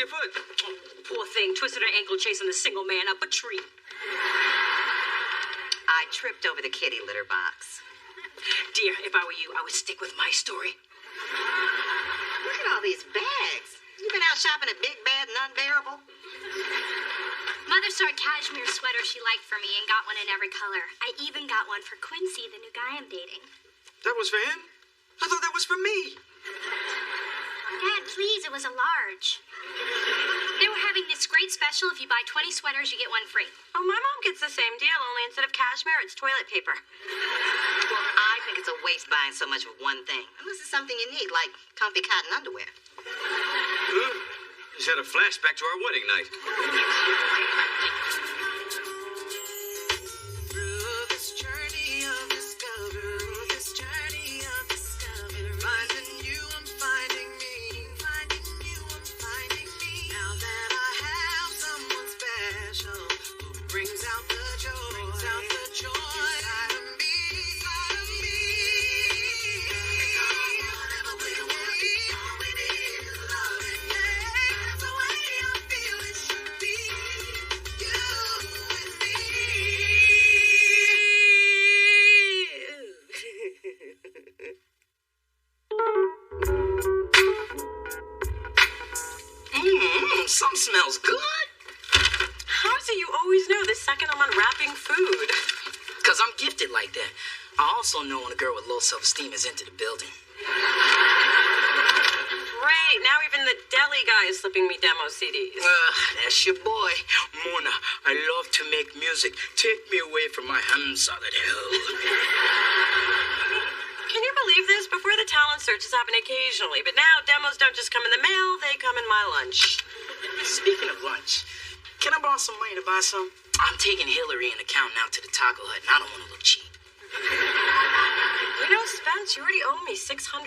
your foot? Oh, poor thing. Twisted her ankle chasing the single man up a tree. I tripped over the kitty litter box. Dear, if I were you, I would stick with my story. Look at all these bags. You been out shopping at Big Bad and Unbearable? Mother saw a cashmere sweater she liked for me and got one in every color. I even got one for Quincy, the new guy I'm dating. That was for him? I thought that was for me. Dad, please, it was a large. They were having this great special. If you buy 20 sweaters, you get one free. Oh, my mom gets the same deal, only instead of cashmere, it's toilet paper. Well, I think it's a waste buying so much of one thing. Unless it's something you need, like comfy cotton underwear. Just had a flashback to our wedding night. Some smells good. How is it you always know the second I'm unwrapping food? Because I'm gifted like that. I also know when a girl with low self-esteem has entered the building. Great, now even the deli guy is slipping me demo CDs. That's your boy. Mona, I love to make music. Take me away from my ham-solid hell. Can you believe this? Before the talent searches happen occasionally, but now demos don't just come in the mail, they come in my lunch. Speaking of lunch, can I borrow some money to buy some? I'm taking Hillary and accountant out to the taco hut, and I don't want to look cheap. You know, Spence, you already owe me $600.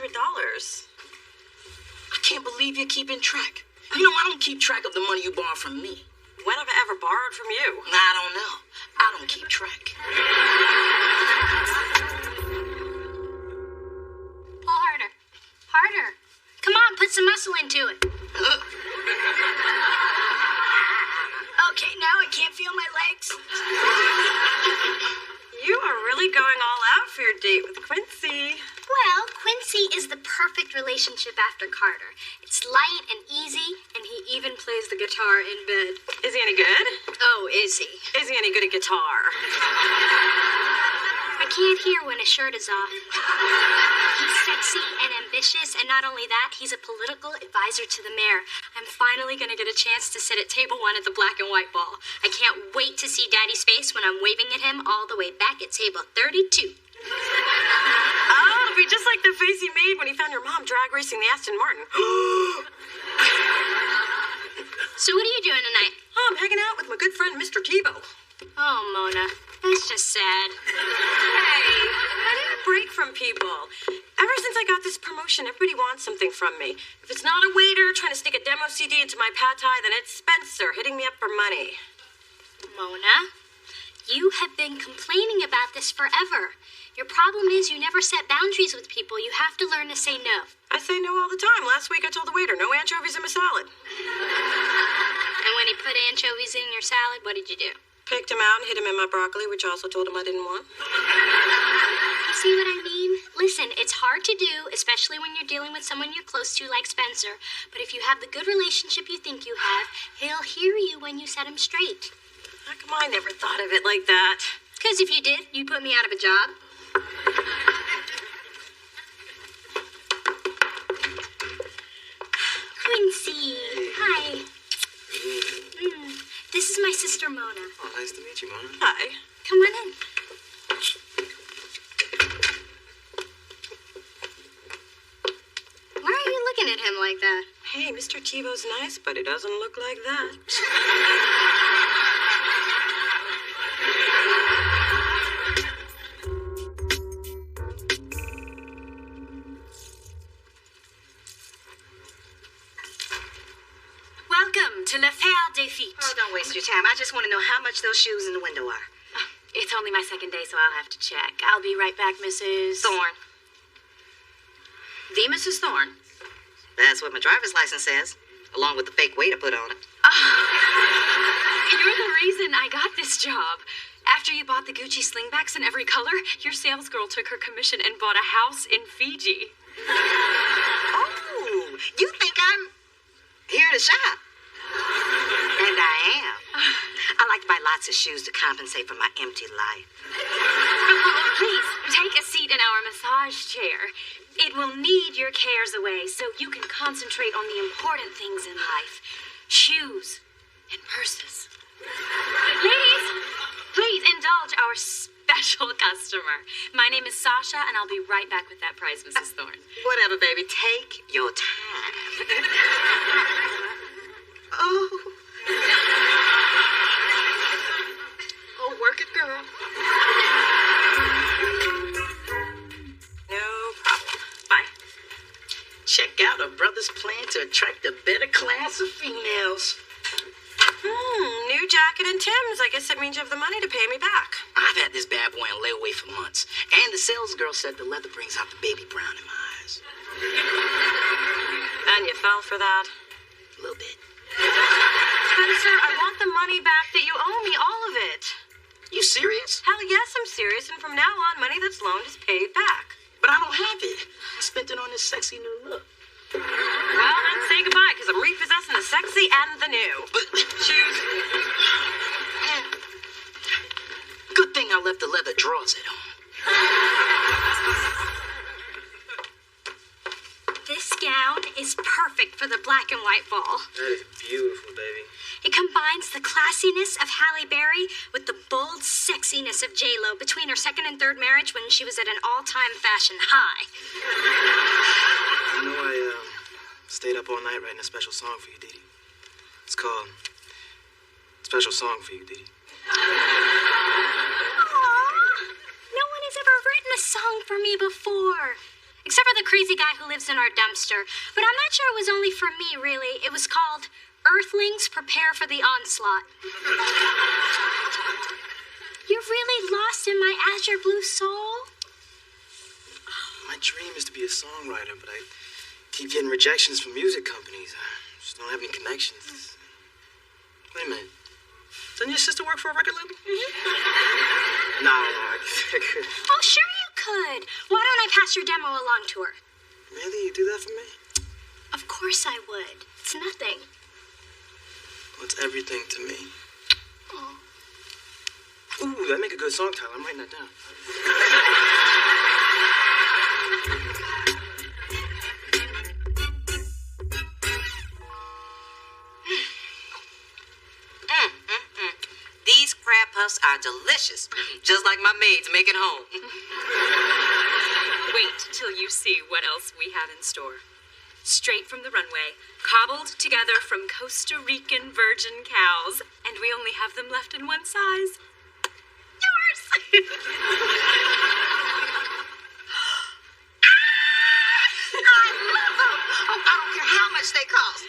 I can't believe you're keeping track. You know, I don't keep track of the money you borrow from me. When have I ever borrowed from you? I don't know. I don't keep track. Pull harder. Harder. Come on, put some muscle into it. Okay, now I can't feel my legs. You are really going all out for your date with Quincy. Well, Quincy is the perfect relationship after Carter. It's light and easy, and he even plays the guitar in bed. Is he any good? Oh, is he? Is he any good at guitar? I can't hear when his shirt is off. He's sexy and ambitious, and not only that, he's a political advisor to the mayor. I'm finally going to get a chance to sit at table 1 at the black and white ball. I can't wait to see Daddy's face when I'm waving at him all the way back at table 32. Oh, it'll be just like the face he made when he found your mom drag racing the Aston Martin. So what are you doing tonight? Oh, I'm hanging out with my good friend, Mr. Tebow. Oh, Mona, that's just sad. Hey, I need a break from people. Ever since I got this promotion, everybody wants something from me. If it's not a waiter trying to sneak a demo CD into my pad thai, then it's Spencer hitting me up for money. Mona, you have been complaining about this forever. Your problem is you never set boundaries with people. You have to learn to say no. I say no all the time. Last week I told the waiter, no anchovies in my salad. And when he put anchovies in your salad, what did you do? Picked him out and hid him in my broccoli, which I also told him I didn't want. You see what I mean? Listen, it's hard to do, especially when you're dealing with someone you're close to like Spencer. But if you have the good relationship you think you have, he'll hear you when you set him straight. How come I never thought of it like that? Because if you did, you'd put me out of a job. Quincy, hi. This is my sister Mona. Oh, nice to meet you, Mona. Hi. Come on in. Why are you looking at him like that? Hey, Mr. Tebow's nice, but he doesn't look like that. Welcome to l'affaire des feet. Oh, don't waste your time. I just want to know how much those shoes in the window are. It's only my second day, so I'll have to check. I'll be right back, Mrs. Thorne. The Mrs. Thorne. That's what my driver's license says. along with the fake weight I put on it. You're the reason I got this job. After you bought the Gucci slingbacks in every color, your sales girl took her commission and bought a house in Fiji. Oh, you think I'm here to shop? And I am. I like to buy lots of shoes to compensate for my empty life. Please, take a seat in our massage chair. It will need your cares away so you can concentrate on the important things in life. Shoes and purses. Ladies, please indulge our special customer. My name is Sasha, and I'll be right back with that prize, Mrs. Thorne. Whatever, baby. Take your time. Oh. Oh, work it, girl. No problem. Bye. Check out a brother's plan to attract a better class of females. New jacket and Tim's. I guess it means you have the money to pay me back. I've had this bad boy on layaway for months, and the sales girl said the leather brings out the baby brown in my eyes. And you fell for that. A little bit. Spencer, I want the money back that you owe me, all of it. You serious? Hell yes, I'm serious, and from now on, money that's loaned is paid back. But I don't have it. I spent it on this sexy new look. Well, then say goodbye, because I'm repossessing the sexy and the new. Shoes. Good thing I left the leather drawers at home. This gown is perfect for the black and white ball. That is beautiful, baby. It combines the classiness of Halle Berry with the bold sexiness of J-Lo between her second and third marriage when she was at an all-time fashion high. You know, I stayed up all night writing a special song for you, Dee Dee. It's called Special Song for You, Dee Dee. Aww, no one has ever written a song for me before. Except for the crazy guy who lives in our dumpster. But I'm not sure it was only for me, really. It was called Earthlings Prepare for the Onslaught. You're really lost in my azure blue soul? My dream is to be a songwriter, but I keep getting rejections from music companies. I just don't have any connections. Wait a minute. Doesn't your sister work for a record label? No, I could. Oh, sure you could. Why don't I pass your demo along to her? Really? You do that for me? Of course I would. It's nothing. Well, it's everything to me. Oh. Ooh, that make a good song title. I'm writing that down. These crab puffs are delicious, just like my maids make at home. Wait till you see what else we have in store. Straight from the runway, cobbled together from Costa Rican virgin cows, and we only have them left in one size. Yours! I love them. Oh, I don't care how much they cost.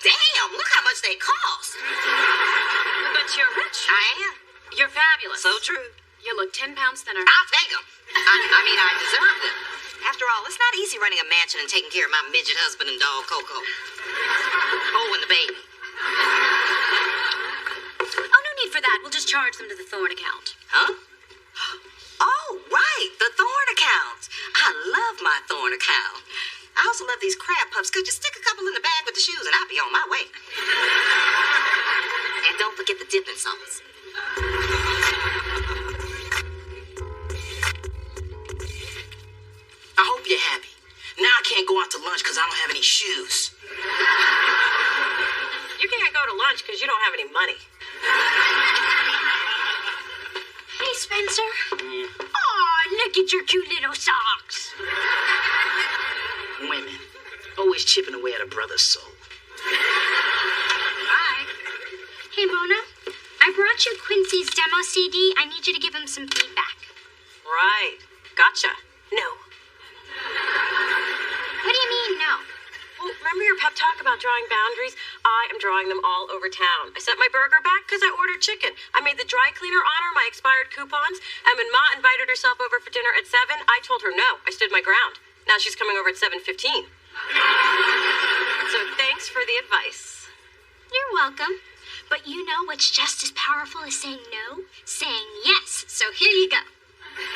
Damn, look how much they cost. But you're rich. I am. You're fabulous. So true. You look 10 pounds thinner. I'll take them. I mean, I deserve them. After all, it's not easy running a mansion and taking care of my midget husband and dog, Coco. Oh, and the baby. Oh, no need for that. We'll just charge them to the Thorne account. Huh? Oh, right, the Thorne account. I love my Thorne account. I also love these crab puffs. Could you stick a couple in the bag with the shoes and I'll be on my way. And don't forget the dipping sauce. I hope you're happy. Now I can't go out to lunch because I don't have any shoes. You can't go to lunch because you don't have any money. Hey, Spencer. Aw, look at your cute little socks. Women, always chipping away at a brother's soul. Bye. Hey, Mona. I brought you Quincy's demo CD. I need you to give him some feedback. Right. Gotcha. No. What do you mean, no? Well, remember your pep talk about drawing boundaries? I am drawing them all over town. I sent my burger back because I ordered chicken. I made the dry cleaner honor my expired coupons. And when Ma invited herself over for dinner at 7, I told her no. I stood my ground. Now she's coming over at 7:15. So thanks Thanks for the advice. You're welcome. But you know what's just as powerful as saying no? Saying yes. So here you go. Oh,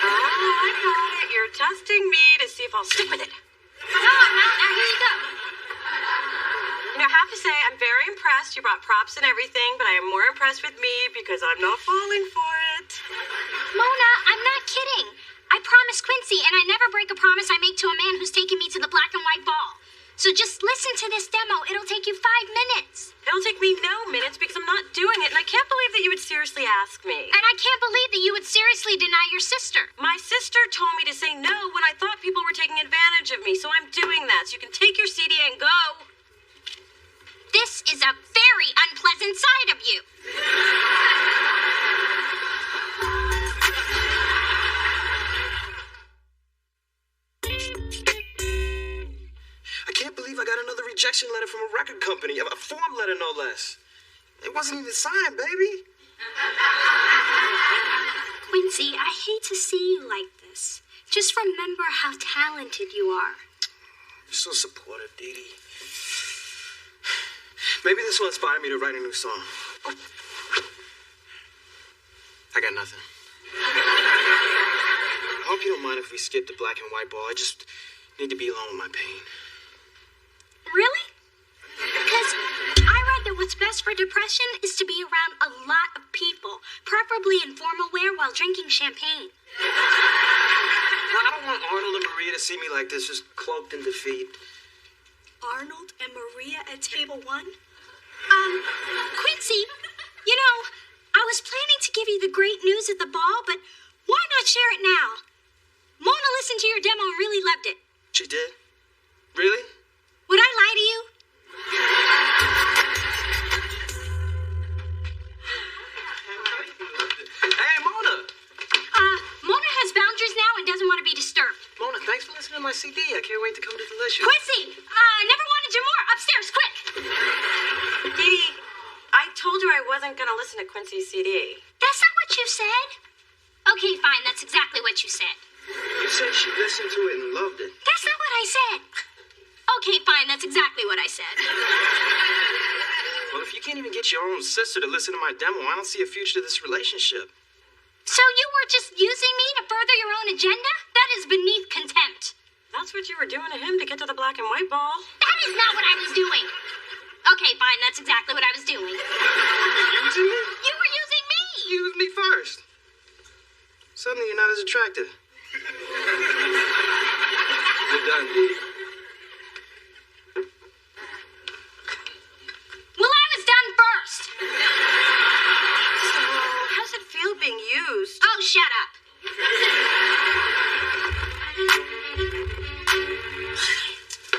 I got it. You're testing me to see if I'll stick with it. No, I'm not. Now here you go. You know, I have to say, I'm very impressed. You brought props and everything, but I am more impressed with me because I'm not falling for it. Mona, I'm not kidding. I promised Quincy, and I never break a promise I make to a man who's taking me to the black and white ball. So just listen to this demo. It'll take you 5 minutes. It'll take me no minutes because I'm not doing it, and I can't believe that you would seriously ask me. And I can't believe that you would seriously deny your sister. My sister told me to say no when I thought people were taking advantage of me, so I'm doing that. So you can take your CD and go. This is a very unpleasant side of you. I can't believe I got another rejection letter from a record company. A form letter, no less. It wasn't even signed, baby. Quincy, I hate to see you like this. Just remember how talented you are. You're so supportive, Dee Dee. Maybe this will inspire me to write a new song. I got nothing. I hope you don't mind if we skip the black and white ball. I just need to be alone with my pain. Really? Because I read that what's best for depression is to be around a lot of people, preferably in formal wear while drinking champagne. I don't want Arnold and Maria to see me like this, just cloaked in defeat. Arnold and Maria at table 1? Quincy, you know, I was planning to give you the great news at the ball, but why not share it now? Mona listened to your demo and really loved it. She did? Really? Would I lie to you? Hey, Mona! Mona has boundaries now and doesn't want to be disturbed. Mona, thanks for listening to my CD. I can't wait to come to Delicious. Quincy, never wanted you more. Upstairs, quick! Dee, I told you I wasn't going to listen to Quincy's CD. That's not what you said. Okay, fine. That's exactly what you said. You said she listened to it and loved it. That's not what I said. Okay, fine. That's exactly what I said. Well, if you can't even get your own sister to listen to my demo, I don't see a future to this relationship. So you were just using me to further your own agenda? That is beneath contempt. That's what you were doing to him to get to the black and white ball. That is not what I was doing. Okay, fine. That's exactly what I was doing. You were using me? You were using me. You used me first. Suddenly you're not as attractive. You're done, Dee. Well, I was done first. So, how does it feel being used? Oh, shut up.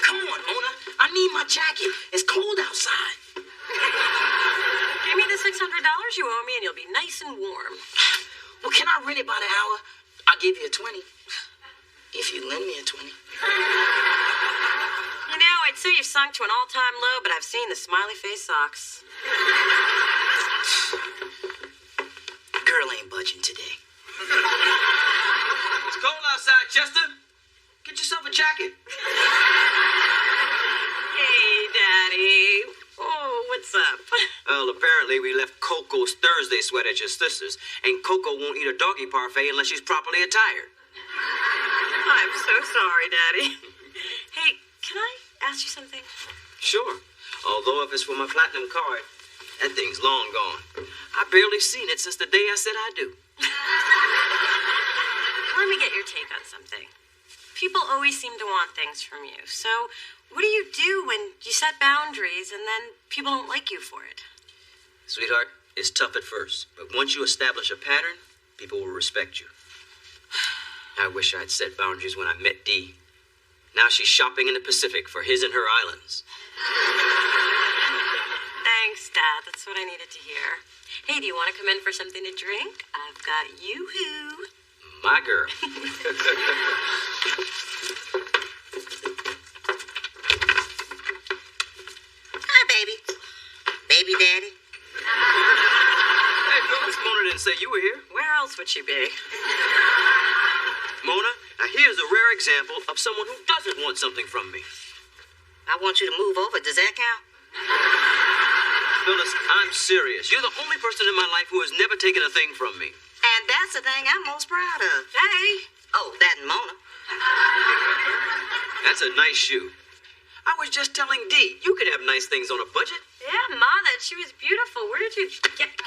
Come on, Mona. I need my jacket. It's cold outside. Give me the $600 you owe me and you'll be nice and warm. Well, can I rent it by the hour? I'll give you a 20. If you lend me a 20. You know, I'd say you've sunk to an all-time low, but I've seen the smiley face socks. Girl ain't budging today. It's cold outside, Chester. Get yourself a jacket. Hey, Daddy. Oh, what's up? Well, apparently we left Coco's Thursday sweat at your sister's, and Coco won't eat a doggy parfait unless she's properly attired. I'm so sorry, Daddy. Hey, can I ask you something? Sure. Although if it's for my platinum card, that thing's long gone. I've barely seen it since the day I said I do. Let me get your take on something. People always seem to want things from you. So, what do you do when you set boundaries and then people don't like you for it? Sweetheart, it's tough at first, but once you establish a pattern, people will respect you. I wish I'd set boundaries when I met Dee. Now she's shopping in the Pacific for his and her islands. Thanks, Dad. That's what I needed to hear. Hey, do you want to come in for something to drink? I've got Yoo-hoo. My girl. Hi, baby. Baby daddy. Hey, Phyllis, Mona didn't say you were here. Where else would she be? Mona, now here's a rare example of someone who doesn't want something from me. I want you to move over. Does that count? Phyllis, I'm serious. You're the only person in my life who has never taken a thing from me. And that's the thing I'm most proud of. Hey. Oh, that and Mona. That's a nice shoe. I was just telling Dee, you could have nice things on a budget. Yeah, Ma, that shoe is beautiful. Where did you get it?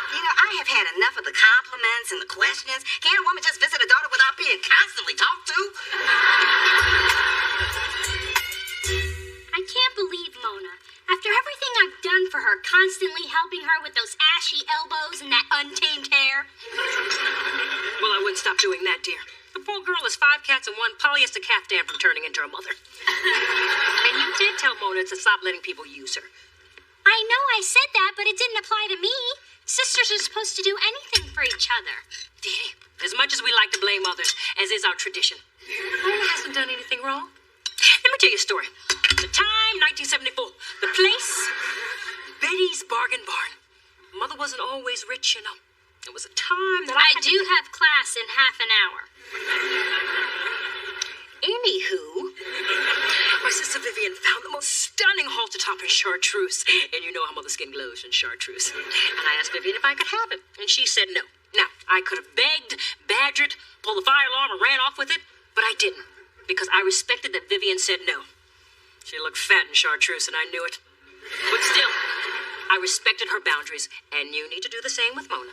You know, I have had enough of the compliments and the questions. Can't a woman just visit a daughter without being constantly talked to? I can't believe Mona. After everything I've done for her, constantly helping her with those ashy elbows and that untamed hair. Well, I wouldn't stop doing that, dear. The poor girl is 5 cats and 1 polyester caftan from turning into a mother. And you did tell Mona to stop letting people use her. I know I said that, but it didn't apply to me. Sisters are supposed to do anything for each other. Dee, as much as we like to blame others, as is our tradition, Mona hasn't done anything wrong. Let me tell you a story. The time, 1974. The place, Betty's Bargain Barn. Mother wasn't always rich, you know. It was a time that I do have class in half an hour. Anywho, my sister Vivian found the most stunning halter top in chartreuse. And you know how Mother's skin glows in chartreuse. And I asked Vivian if I could have it. And she said no. Now, I could have begged, badgered, pulled the fire alarm, and ran off with it. But I didn't. Because I respected that Vivian said no. She looked fat in chartreuse, and I knew it. But still, I respected her boundaries. And you need to do the same with Mona.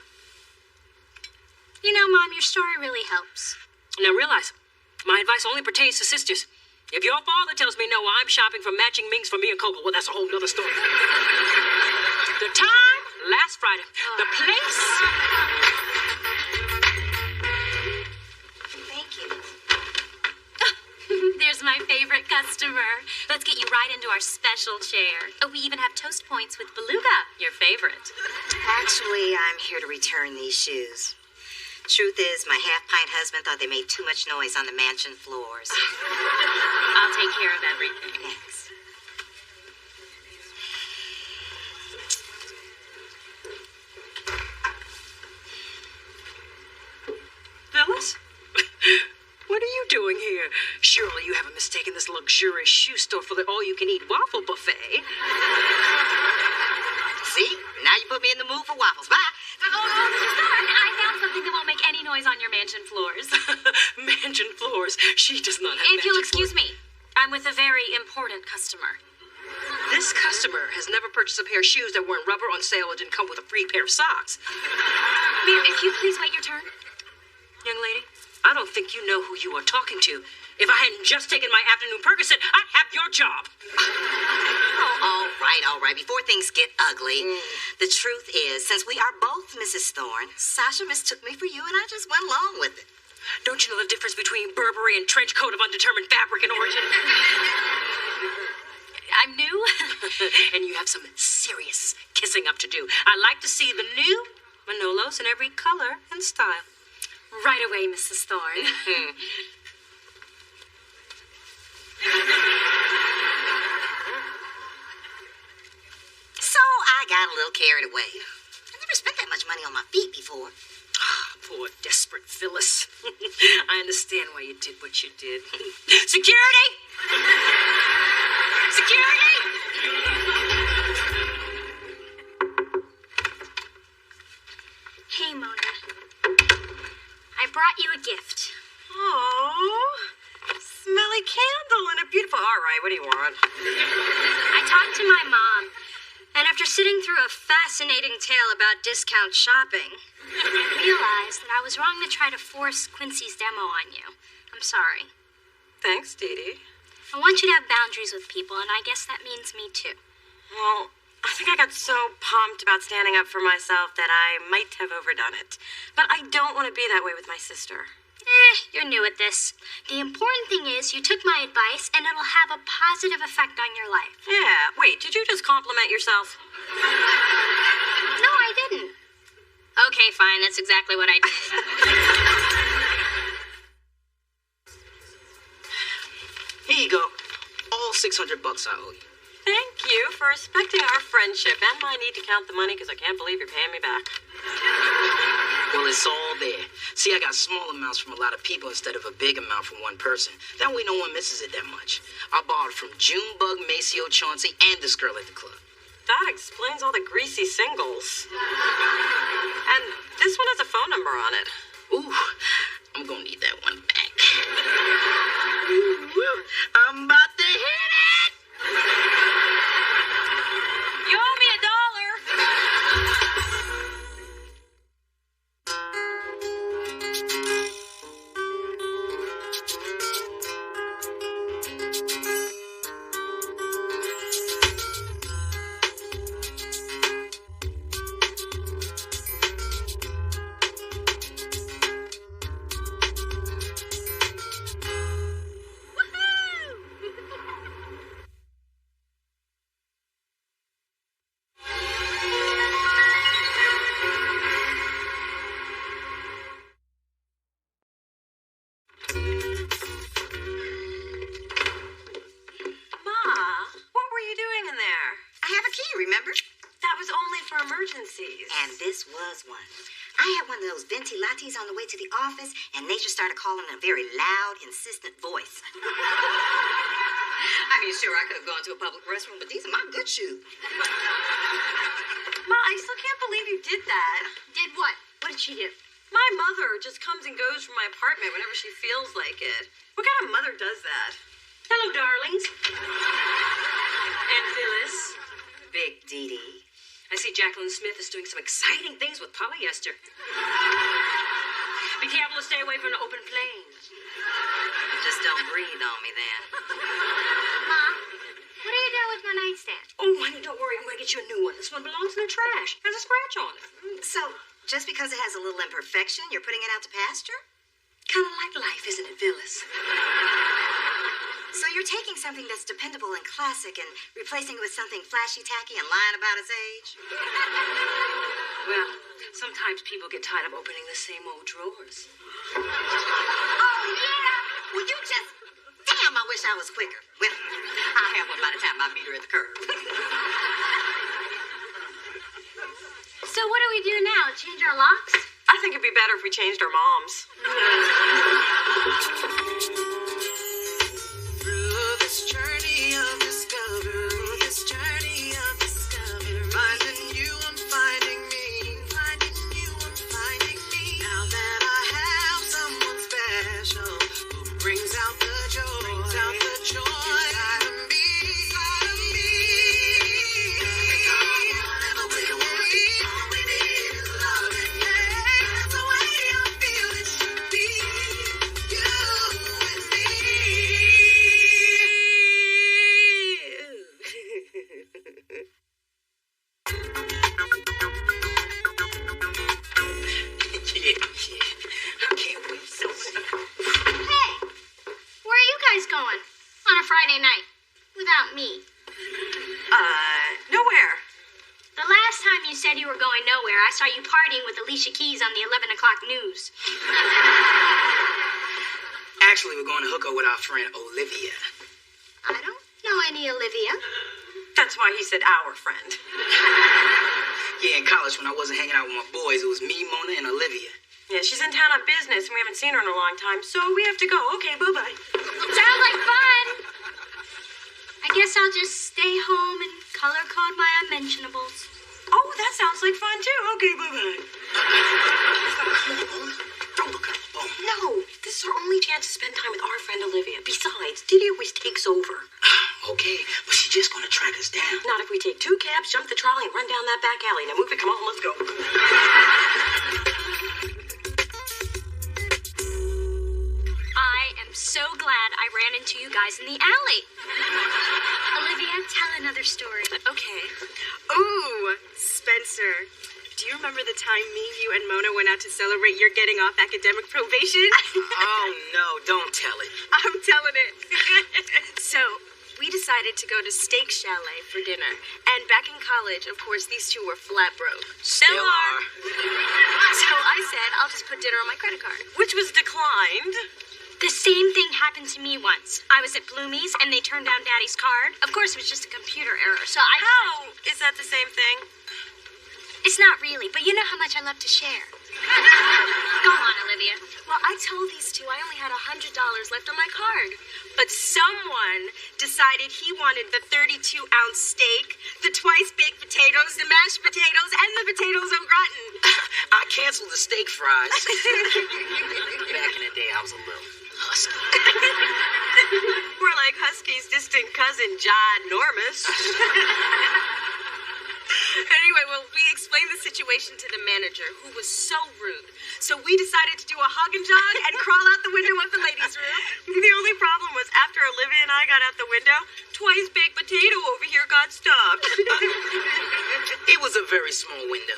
You know, Mom, your story really helps. Now realize, my advice only pertains to sisters. If your father tells me no, I'm shopping for matching minks for me and Coco, well, that's a whole nother story. The time, last Friday. The place... Thank you. There's my favorite customer. Let's get you right into our special chair. Oh, we even have toast points with beluga, your favorite. Actually, I'm here to return these shoes. Truth is, my half-pint husband thought they made too much noise on the mansion floors. I'll take care of everything. Thanks. Phyllis? What are you doing here? Surely you haven't mistaken this luxurious shoe store for the all-you-can-eat waffle buffet. See? Now you put me in the mood for waffles. Bye. I found something that won't make any noise on your mansion floors. Mansion floors. She does not have If you'll excuse floors. me, I'm with a very important customer. This customer has never purchased a pair of shoes that weren't rubber on sale or didn't come with a free pair of socks. Ma'am, if you please wait your turn. Young lady, I don't think you know who you are talking to. If I hadn't just taken my afternoon Percocet, I'd have your job. Oh, all right. Before things get ugly, the truth is, since we are both Mrs. Thorne, Sasha mistook me for you, and I just went along with it. Don't you know the difference between Burberry and trench coat of undetermined fabric and origin? I'm new. And you have some serious kissing up to do. I like to see the new Manolos in every color and style. Right away, Mrs. Thorne. So I got a little carried away. I never spent that much money on my feet before. Poor, desperate Phyllis. I understand why you did what you did. Security! Security! Hey, Mona. I brought you a gift. Oh, smelly candle and a beautiful... All right, what do you want? I talked to my mom, and after sitting through a fascinating tale about discount shopping, I realized that I was wrong to try to force Quincy's demo on you. I'm sorry. Thanks, Dee Dee. I want you to have boundaries with people, and I guess that means me too. Well, I think I got so pumped about standing up for myself that I might have overdone it. But I don't want to be that way with my sister. You're new at this. The important thing is you took my advice, and it'll have a positive effect on your life. Yeah, wait, did you just compliment yourself? No, I didn't. Okay, fine, that's exactly what I did. Here you go. All $600 I owe you. Thank you for respecting our friendship and my need to count the money because I can't believe you're paying me back. Well, it's all there. See, I got small amounts from a lot of people instead of a big amount from one person. That way no one misses it that much. I borrowed from Junebug, Maceo, Chauncey, and this girl at the club. That explains all the greasy singles. And this one has a phone number on it. Ooh, I'm gonna need that one back. Ooh, I'm about to hit it! You owe me $1. And this was one. I had one of those venti lattes on the way to the office, and Nature started calling in a very loud, insistent voice. I mean, sure, I could have gone to a public restroom, but these are my good shoes. Ma, I still can't believe you did that. Did what? What did she do? My mother just comes and goes from my apartment whenever she feels like it. What kind of mother does that? Hello, darlings. And Phyllis. Big Dee Dee. I see Jacqueline Smith is doing some exciting things with polyester. Be careful to stay away from the open flames. Just don't breathe on me then. Mom, what are you doing with my nightstand? Oh, honey, don't worry. I'm going to get you a new one. This one belongs in the trash. Has a scratch on it. So, just because it has a little imperfection, you're putting it out to pasture? Kind of like life, isn't it, Phyllis? So you're taking something that's dependable and classic and replacing it with something flashy, tacky, and lying about its age? Well, sometimes people get tired of opening the same old drawers. Oh, yeah! Well, you just... Damn, I wish I was quicker. Well, I'll have one by the time I meet her at the curb. So what do we do now? Change our locks? I think it'd be better if we changed our moms. I saw you partying with Alicia Keys on the 11 o'clock news. Actually, we're going to hook up with our friend Olivia. I don't know any Olivia. That's why he said our friend. Yeah, in college when I wasn't hanging out with my boys, it was me, Mona, and Olivia. Yeah, she's in town on business, and we haven't seen her in a long time, so we have to go. Okay, bye-bye. Sounds like fun. I guess I'll just stay home and color code my unmentionables. Oh, that sounds like fun, too. Okay, bye-bye. Don't look at the phone. No, this is our only chance to spend time with our friend Olivia. Besides, Diddy always takes over. Okay, but she's just going to track us down. Not if we take 2 cabs, jump the trolley, and run down that back alley. Now move it, come on, let's go. I am so glad I ran into you guys in the alley. Olivia, tell another story. Okay. Ooh, Spencer. Do you remember the time me, you, and Mona went out to celebrate your getting off academic probation? Oh, no, don't tell it. I'm telling it. So, we decided to go to Steak Chalet for dinner. And back in college, of course, these two were flat broke. Still are. So I said, I'll just put dinner on my credit card. Which was declined. The same thing happened to me once. I was at Bloomie's, and they turned down Daddy's card. Of course, it was just a computer error, so How is that the same thing? It's not really, but you know how much I love to share. Go on, Olivia. Well, I told these two I only had $100 left on my card. But someone decided he wanted the 32-ounce steak, the twice-baked potatoes, the mashed potatoes, and the potatoes au gratin. I canceled the steak fries. Back in the day, I was a little husky. We're like Husky's distant cousin, Ginormous. Anyway, well, we explained the situation to the manager, who was so rude. So we decided to do a hug and jog and crawl out the window of the ladies' room. The only problem was after Olivia and I got out the window, twice-baked potato over here got stuck. It was a very small window.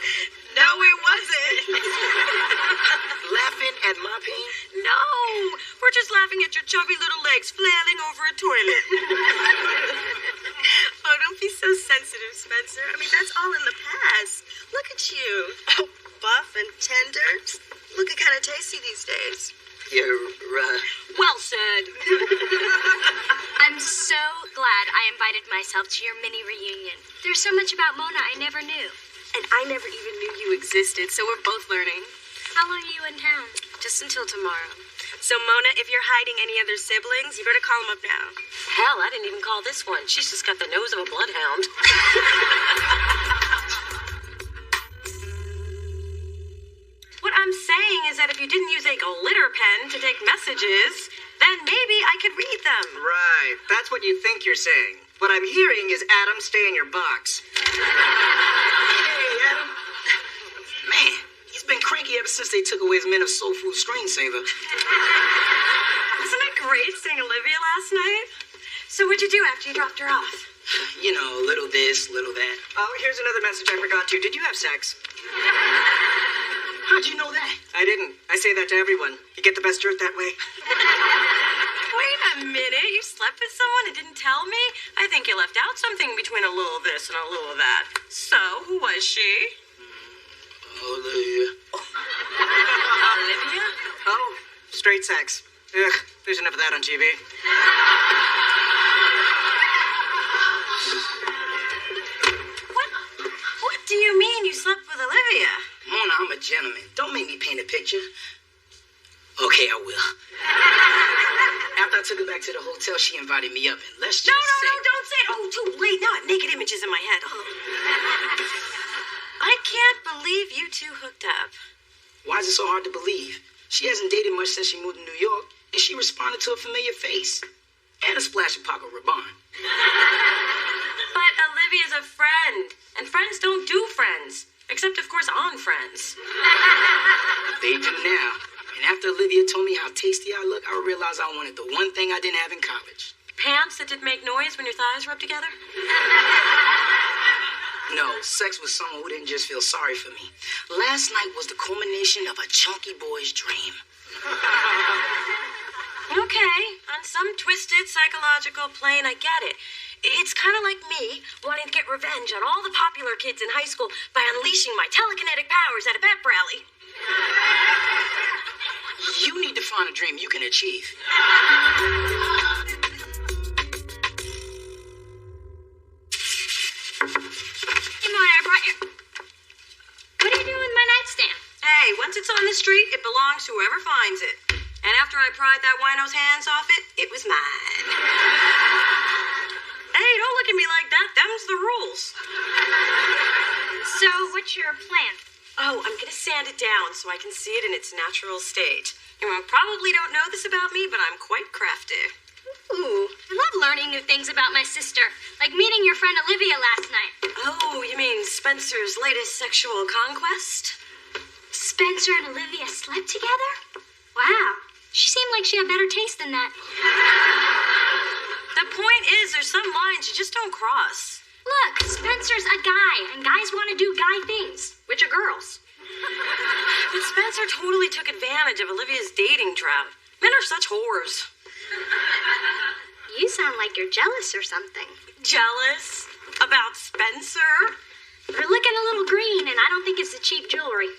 No, it wasn't. Laughing at my pain? No, we're just laughing at your chubby little legs flailing over a toilet. Oh, don't be so sensitive, Spencer. I mean, that's all in the past. Look at you. Oh, buff and tender. Looking kind of tasty these days. You're, Well said. I'm so glad I invited myself to your mini reunion. There's so much about Mona I never knew. And I never even knew you existed, so we're both learning. How long are you in town? Just until tomorrow. So, Mona, if you're hiding any other siblings, you better call them up now. Hell, I didn't even call this one. She's just got the nose of a bloodhound. What I'm saying is that if you didn't use a glitter pen to take messages, then maybe I could read them. Right. That's what you think you're saying. What I'm hearing is, Adam, stay in your box. Hey, Adam. Man, he's been cranky ever since they took away his Men of Soul Food screensaver. Wasn't it great seeing Olivia last night? So what'd you do after you dropped her off? You know, little this, little that. Oh, here's another message I forgot to. Did you have sex? How'd you know that? I didn't. I say that to everyone. You get the best dirt that way. Wait a minute, you slept with someone and didn't tell me? I think you left out something between a little this and a little that. So, who was she? Olivia. Olivia? Oh, straight sex. Ugh, there's enough of that on TV. What do you mean you slept with Olivia? Mona, I'm a gentleman. Don't make me paint a picture. Okay, I will. After I took her back to the hotel, she invited me up, and let's just No, say... don't say it. Oh, too late. Now I have naked images in my head. Oh. I can't believe you two hooked up. Why is it so hard to believe? She hasn't dated much since she moved to New York, and she responded to a familiar face. And a splash of Paco Rabanne. But Olivia's a friend, and friends don't do friends. Except, of course, on Friends. They do now. And after Olivia told me how tasty I look, I realized I wanted the one thing I didn't have in college. Pants that did make noise when your thighs rubbed together? No, sex with someone who didn't just feel sorry for me. Last night was the culmination of a chunky boy's dream. Okay, on some twisted psychological plane, I get it. It's kind of like me wanting to get revenge on all the popular kids in high school by unleashing my telekinetic powers at a pep rally. You need to find a dream you can achieve. Hey, Mona, I brought your... What are you doing with my nightstand? Hey, once it's on the street, it belongs to whoever finds it. And after I pried that wino's hands off it, it was mine. Hey, don't look at me like that. Them's the rules. So, what's your plan? Oh, I'm gonna sand it down so I can see it in its natural state. You probably don't know this about me, but I'm quite crafty. Ooh, I love learning new things about my sister, like meeting your friend Olivia last night. Oh, you mean Spencer's latest sexual conquest? Spencer and Olivia slept together? Wow, she seemed like she had better taste than that. The point is, there's some lines you just don't cross. Look, Spencer's a guy, and guys want to do guy things, which are girls. But Spencer totally took advantage of Olivia's dating drought. Men are such whores. You sound like you're jealous or something. Jealous? About Spencer? You're looking a little green, and I don't think it's the cheap jewelry.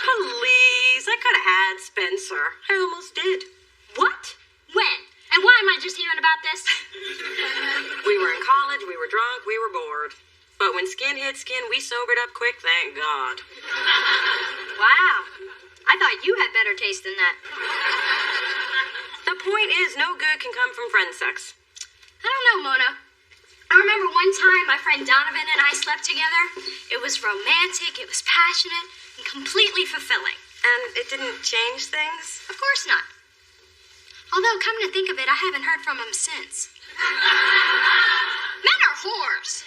Please, I could have had Spencer. I almost did. What? When? And why am I just hearing about this? We were in college, we were drunk, we were bored. But when skin hit skin, we sobered up quick, thank God. Wow. I thought you had better taste than that. The point is, no good can come from friend sex. I don't know, Mona. I remember one time my friend Donovan and I slept together. It was romantic, it was passionate, and completely fulfilling. And it didn't change things? Of course not. Although, come to think of it, I haven't heard from him since. Men are whores.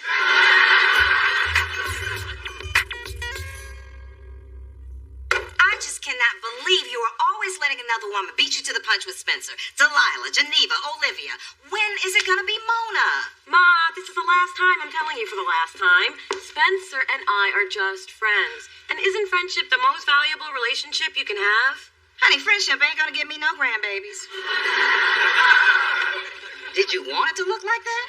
I just cannot believe you are always letting another woman beat you to the punch with Spencer, Delilah, Geneva, Olivia. When is it gonna be Mona? Ma, this is the last time. I'm telling you for the last time. Spencer and I are just friends. And isn't friendship the most valuable relationship you can have? Honey, friendship ain't gonna give me no grandbabies. Did you want it to look like that?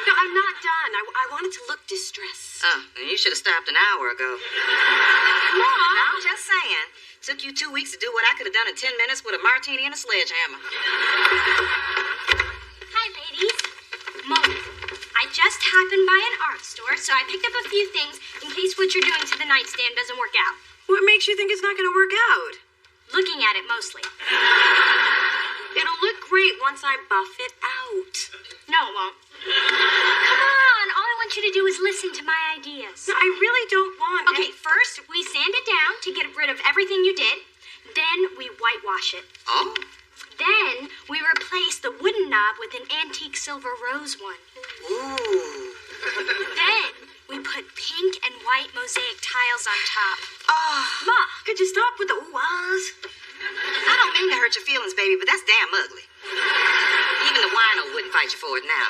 No, I'm not done. I want it to look distressed. Oh, then you should have stopped an hour ago. Mom, I'm just saying. Took you 2 weeks to do what I could have done in 10 minutes with a martini and a sledgehammer. Hi, ladies. Mona. I just happened by an art store, so I picked up a few things in case what you're doing to the nightstand doesn't work out. What makes you think it's not going to work out? Looking at it mostly. It'll look great once I buff it out. No, it won't. Come on, all I want you to do is listen to my ideas. No, I really don't want Okay, first we sand it down to get rid of everything you did. Then we whitewash it. Oh? Then we replace the wooden knob with an antique silver rose one. Ooh. Then we put pink and white mosaic tiles on top. Oh. Ma, could you stop with the ooh-ahs? I don't mean to hurt your feelings, baby, but that's damn ugly. Even the wino wouldn't fight you for it now.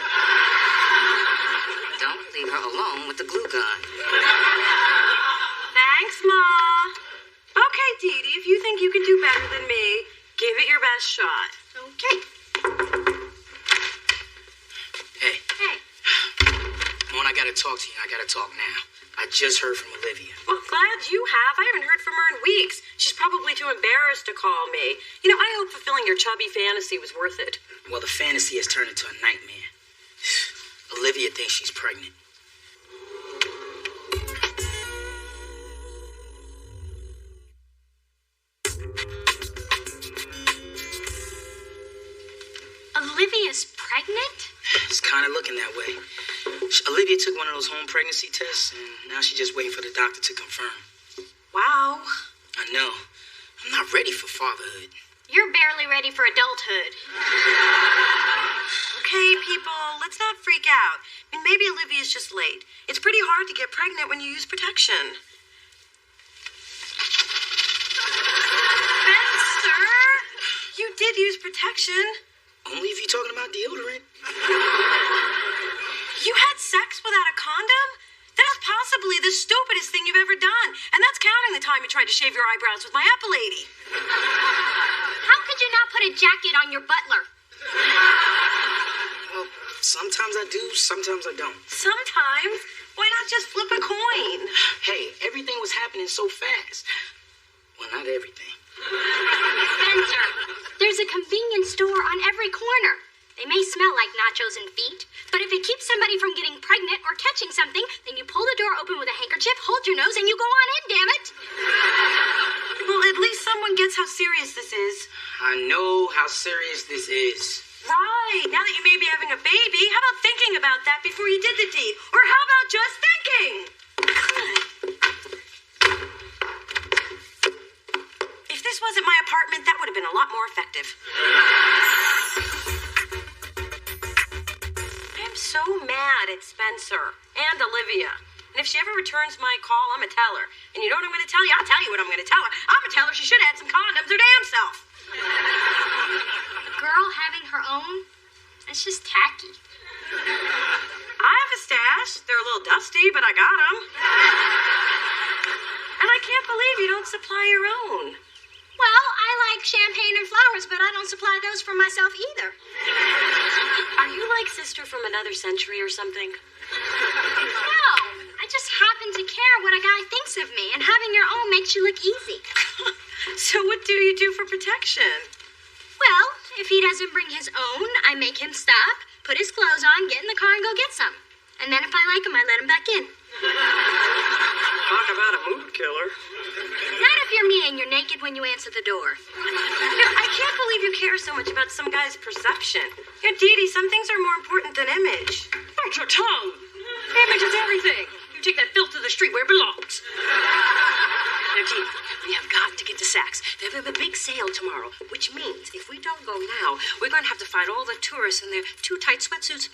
Don't leave her alone with the glue gun. Thanks, Ma. Okay, Dee Dee, if you think you can do better than me, give it your best shot. Okay. Hey. Hey. Mona, I gotta talk to you. I gotta talk now. I just heard from Olivia. Well, glad you have. I haven't heard from her in weeks. She's probably too embarrassed to call me. You know, I hope fulfilling your chubby fantasy was worth it. Well, the fantasy has turned into a nightmare. Olivia thinks she's pregnant. Olivia's pregnant? It's kind of looking that way. Olivia took one of those home pregnancy tests, and now she's just waiting for the doctor to confirm. Wow. I know. I'm not ready for fatherhood. You're barely ready for adulthood. Okay, people, let's not freak out. I mean, maybe Olivia's just late. It's pretty hard to get pregnant when you use protection. Spencer, you did use protection. Only if you're talking about deodorant. You had sex without a condom? That is possibly the stupidest thing you've ever done. And that's counting the time you tried to shave your eyebrows with my apple lady. How could you not put a jacket on your butler? Well, sometimes I do, sometimes I don't. Sometimes? Why not just flip a coin? Hey, everything was happening so fast. Well, not everything. Spencer, there's a convenience store on every corner. They may smell like nachos and feet, but if it keeps somebody from getting pregnant or catching something, then you pull the door open with a handkerchief, hold your nose, and you go on in, damn it. Well, at least someone gets how serious this is. I know how serious this is. Right. Now that you may be having a baby, how about thinking about that before you did the deed? Or how about just thinking? If this wasn't my apartment, that would have been a lot more effective. I'm so mad at Spencer and Olivia. And if she ever returns my call, I'm going to tell her. And you know what I'm going to tell you? I'll tell you what I'm going to tell her. I'm going to tell her she should have had some condoms her damn self. A girl having her own? That's just tacky. I have a stash. They're a little dusty, but I got them. And I can't believe you don't supply your own. Well, I like champagne and flowers, but I don't supply those for myself either. Are you like sister from another century or something? No, I just happen to care what a guy thinks of me, and having your own makes you look easy. So what do you do for protection? Well, if he doesn't bring his own, I make him stop, put his clothes on, get in the car, and go get some. And then if I like him, I let him back in. Talk about a mood killer. Not if you're me and you're naked when you answer the door. I can't believe you care so much about some guy's perception. Dee Dee, some things are more important than image. Bite your tongue. Image is everything. You take that filth to the street where it belongs. Now, Dee, we have got to get to Saks. They have a big sale tomorrow, which means if we don't go now, we're going to have to fight all the tourists in their too tight sweatsuits.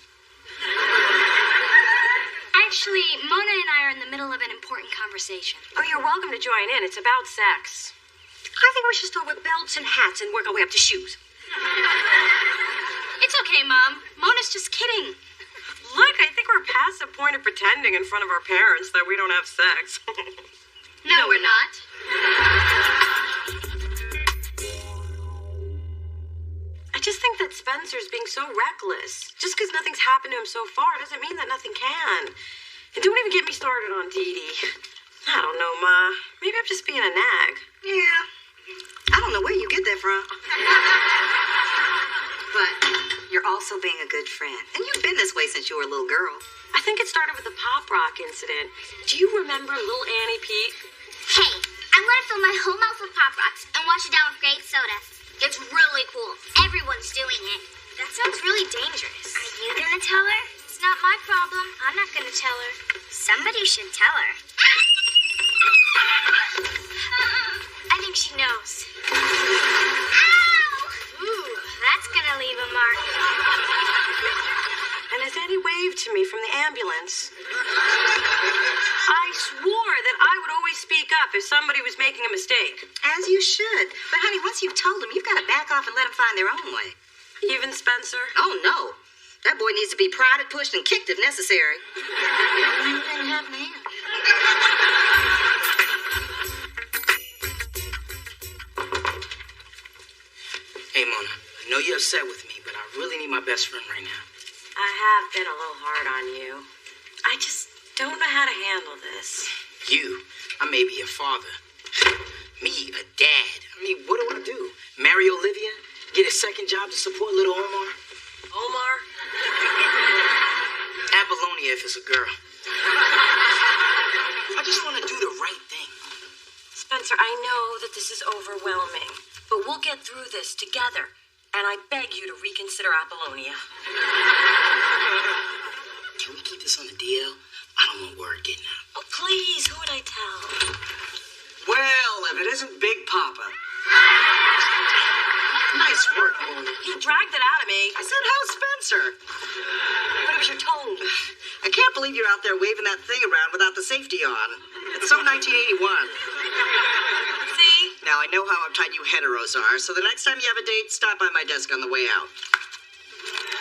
Actually, Mona and I are in the middle of an important conversation. Oh, you're welcome to join in. It's about sex. I think we should start with belts and hats and work our way up to shoes. It's okay, Mom. Mona's just kidding. Look, I think we're past the point of pretending in front of our parents that we don't have sex. No, we're not. I just think that Spencer's being so reckless. Just because nothing's happened to him so far doesn't mean that nothing can. And don't even get me started on Dee Dee. I don't know, Ma. Maybe I'm just being a nag. Yeah. I don't know where you get that from. But you're also being a good friend. And you've been this way since you were a little girl. I think it started with the pop rock incident. Do you remember little Annie Pete? Hey, I'm gonna fill my whole mouth with Pop Rocks and wash it down with grape soda. It's really cool. Everyone's doing it. That sounds really dangerous. Are you gonna tell her? It's not my problem. I'm not gonna tell her. Somebody should tell her. I think she knows. Ow! Ooh, that's gonna leave a mark. And as Annie waved to me from the ambulance, I swore that I would always speak up if somebody was making a mistake. As you should. But honey, once you've told them, you've got to back off and let them find their own way. Even Spencer? Oh, no. That boy needs to be prodded, pushed, and kicked if necessary. Anything happening? Hey, Mona, I know you're upset with me, but I really need my best friend right now. I have been a little hard on you. I just don't know how to handle this. You, I may be a father. Me, a dad. I mean, what do I do? Marry Olivia? Get a second job to support little Omar? Omar? Apollonia if it's a girl. I just want to do the right thing. Spencer, I know that this is overwhelming, but we'll get through this together. And I beg you to reconsider Apollonia. Can we keep this on the DL? I don't want word getting out. Oh, please, who would I tell? Well, if it isn't Big Papa. Nice work, Mona. He dragged it out of me. I said, how's Spencer? But it was your tone. I can't believe you're out there waving that thing around without the safety on. It's so 1981. See? Now, I know how uptight you heteros are, so the next time you have a date, stop by my desk on the way out.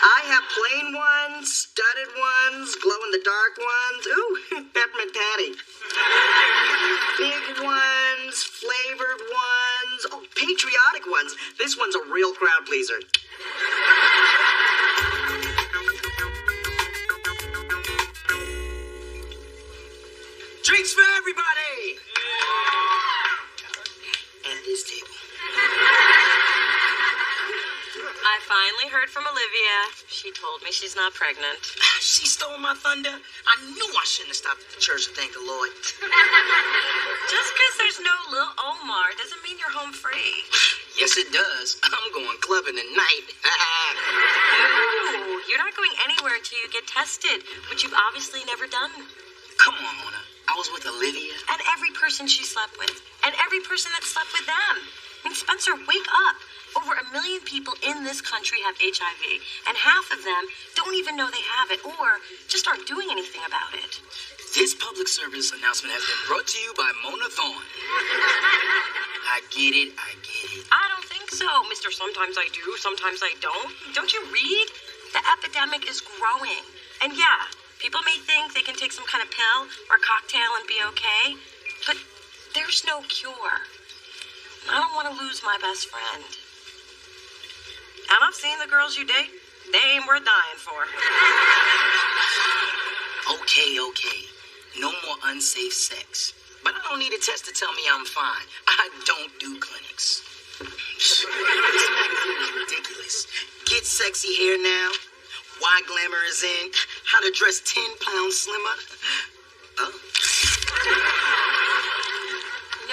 I have plain ones, studded ones, glow-in-the-dark ones. Ooh, peppermint patty. Big ones, flavored ones. Oh, patriotic ones. This one's a real crowd pleaser. Drinks for everybody! At this table. I finally heard from Olivia. She told me she's not pregnant. She stole my thunder. I knew I shouldn't have stopped at the church to thank the Lord. Just because there's no Lil Omar doesn't mean you're home free. Yes, it does. I'm going clubbing tonight. No, you're not going anywhere until you get tested, which you've obviously never done. Come on, Mona. I was with Olivia. And every person she slept with. And every person that slept with them. I mean, Spencer, wake up. Over 1 million people in this country have HIV, and half of them don't even know they have it or just aren't doing anything about it. This public service announcement has been brought to you by Mona Thorne. I get it. I don't think so, Mr. Sometimes I do, sometimes I don't. Don't you read? The epidemic is growing. And yeah, people may think they can take some kind of pill or cocktail and be okay, but there's no cure. I don't want to lose my best friend. And I've seen the girls you date. They ain't worth dying for. Okay. No more unsafe sex. But I don't need a test to tell me I'm fine. I don't do clinics. This magazine is ridiculous. Get sexy hair now. Why glamour is in. How to dress 10 pounds slimmer. Oh.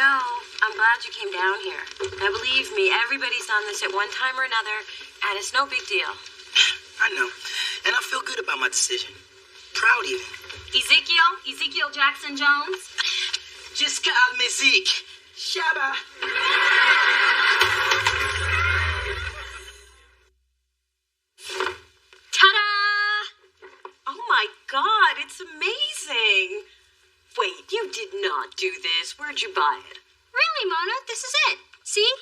know. I'm glad you came down here. Now, believe me, everybody's done this at one time or another, and it's no big deal. I know. And I feel good about my decision. Proud even. Ezekiel Jackson Jones. Just call me Zeke. Shabba. Ta-da! Oh my God, it's amazing. Wait, you did not do this. Where'd you buy it? Really, Mona? This is it. See?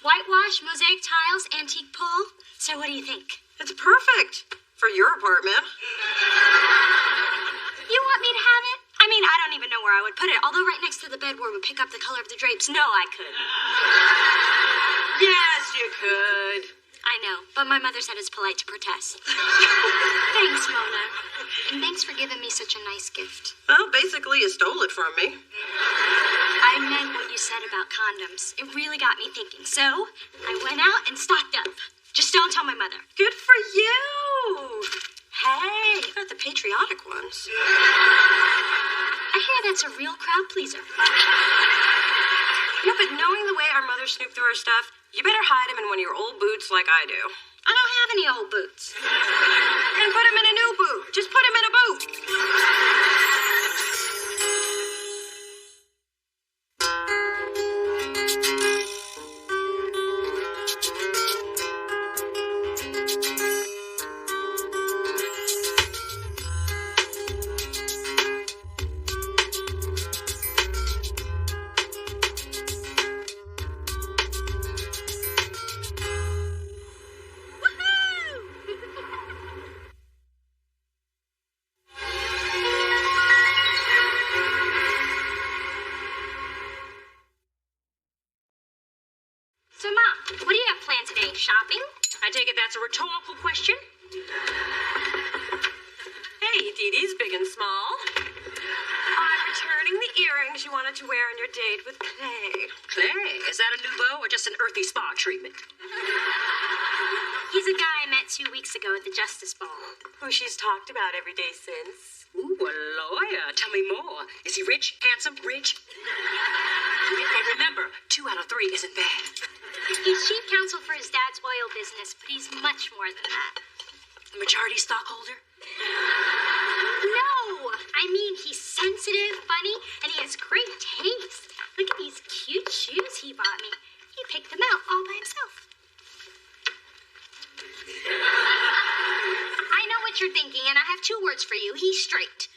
Whitewash, mosaic tiles, antique pole. So what do you think? It's perfect for your apartment. You want me to have it? I mean, I don't even know where I would put it, although right next to the bed where we pick up the color of the drapes. No, I couldn't. Yes, you could. I know, but my mother said it's polite to protest. Thanks, Mona. And thanks for giving me such a nice gift. Well, basically, you stole it from me. I meant what you said about condoms. It really got me thinking. So, I went out and stocked up. Just don't tell my mother. Good for you. Hey, you got the patriotic ones. I hear that's a real crowd pleaser. Yeah, but knowing the way our mother snooped through our stuff, you better hide them in one of your old boots like I do. I don't have any old boots. And put them in a new boot. Just put them in a boot. So, Mom, what do you have planned today? Shopping? I take it that's a rhetorical question? Hey, Dee Dee's big and small. I'm returning the earrings you wanted to wear on your date with Clay. Clay, is that a new beau or just an earthy spa treatment? He's a guy I met 2 weeks ago at the Justice Ball. Who she's talked about every day since. Ooh, a lawyer. Tell me more. Is he rich, handsome, rich? And remember, 2 out of 3 isn't bad. He's chief counsel for his dad's oil business, but he's much more than that. Majority stockholder? No! I mean, he's sensitive, funny, and he has great taste. Look at these cute shoes he bought me. He picked them out all by himself. I know what you're thinking, and I have 2 words for you. He's straight.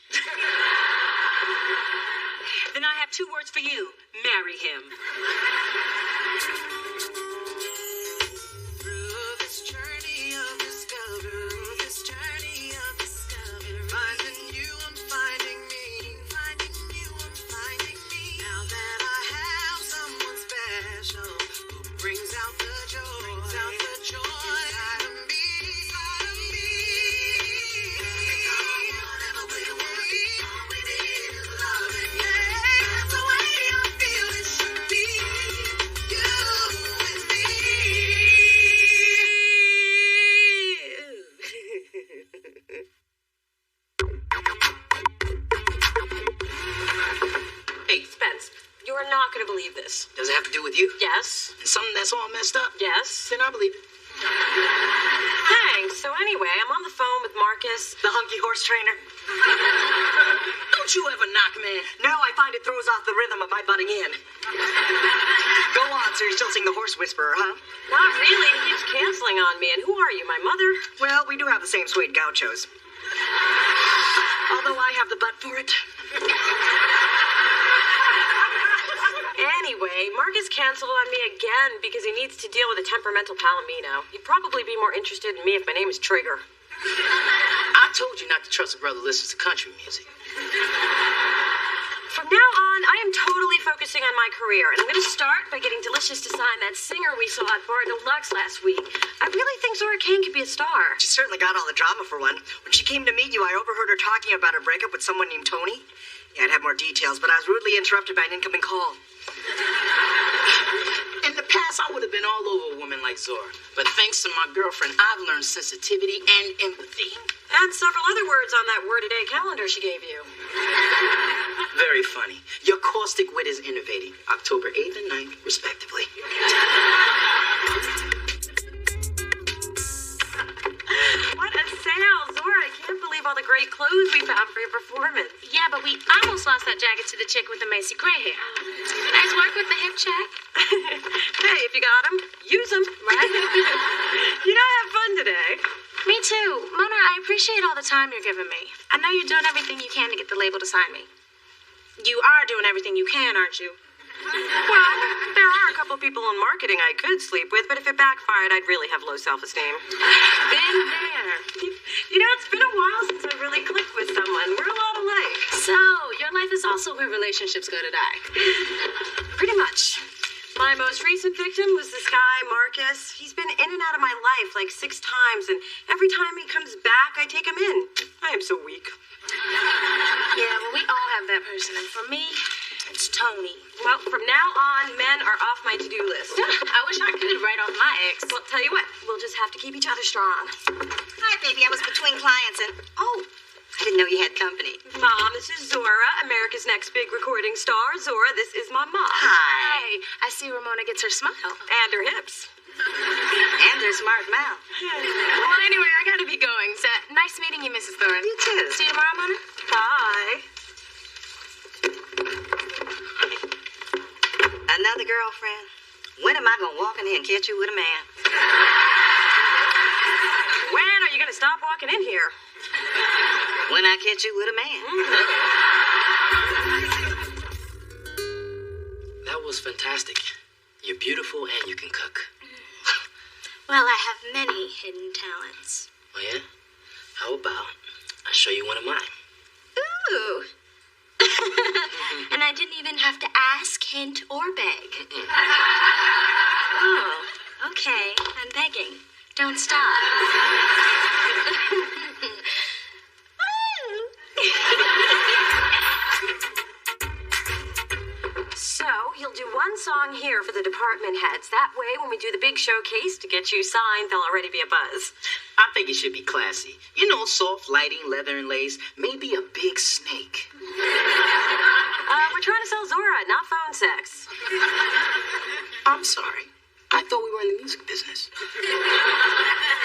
Then I have 2 words for you. Marry him. You're not going to believe this. Does it have to do with you? Yes. Something that's all messed up? Yes. Then I believe it. Thanks. So anyway, I'm on the phone with Marcus, The hunky horse trainer. Don't you ever knock, man. No, I find it throws off the rhythm of my butting in. Go on, sir. You're still sing the horse whisperer, huh? Not really. He keeps canceling on me. And who are you, my mother? Well, we do have the same suede gauchos. Although I have the butt for it. Anyway, Marcus canceled on me again because he needs to deal with a temperamental palomino. He'd probably be more interested in me if my name is Trigger. I told you not to trust a brother who listens to country music. From now on, I am totally focusing on my career, and I'm going to start by getting Delicious to sign that singer we saw at Bar Deluxe last week. I really think Zora Kane could be a star. She certainly got all the drama for one. When she came to meet you, I overheard her talking about her breakup with someone named Tony. Yeah, I'd have more details, but I was rudely interrupted by an incoming call. In the past, I would have been all over a woman like Zora. But thanks to my girlfriend, I've learned sensitivity and empathy. And several other words on that word-a-day calendar she gave you. Very funny. Your caustic wit is innovating. October 8th and 9th, respectively. What a sale, Zora. I can't believe all the great clothes we found for your performance. Yeah, but we almost lost that jacket to the chick with the Macy gray hair. Nice work with the hip check. Hey, if you got them, use them. Right? You know, I have fun today. Me too. Mona, I appreciate all the time you're giving me. I know you're doing everything you can to get the label to sign me. You are doing everything you can, aren't you? Well, there are a couple people in marketing I could sleep with, but if it backfired, I'd really have low self-esteem. Been there. You know, it's been a while since I really clicked with someone. We're a lot alike. So, your life is also where relationships go to die. Pretty much. My most recent victim was this guy, Marcus. He's been in and out of my life like 6 times, and every time he comes back, I take him in. I am so weak. Yeah, well, we all have that person, and for me, it's Tony. Well, from now on, men are off my to-do list. I wish I could write off my ex. Well, tell you what, we'll just have to keep each other strong. Hi, baby. I was between clients and... Oh, I didn't know you had company. Mom, this is Zora, America's next big recording star. Zora, this is my mom. Hi. Hey, I see Ramona gets her smile. And her hips. And their smart mouth. Well, anyway, I gotta be going. So, nice meeting you, Mrs. Thorne. You too. See you tomorrow, Mona? Bye. Another girlfriend? When am I going to walk in here and catch you with a man? When are you going to stop walking in here? When I catch you with a man. That was fantastic. You're beautiful and you can cook. Well, I have many hidden talents. Oh, yeah? How about I show you one of mine? Ooh. And I didn't even have to ask, hint, or beg. Oh, okay. I'm begging. Don't stop. So, you'll do one song here for the department heads. That way, when we do the big showcase to get you signed, there'll already be a buzz. I think it should be classy. You know, soft lighting, leather and lace, maybe a big snake. We're trying to sell Zora, not phone sex. I'm sorry. I thought we were in the music business.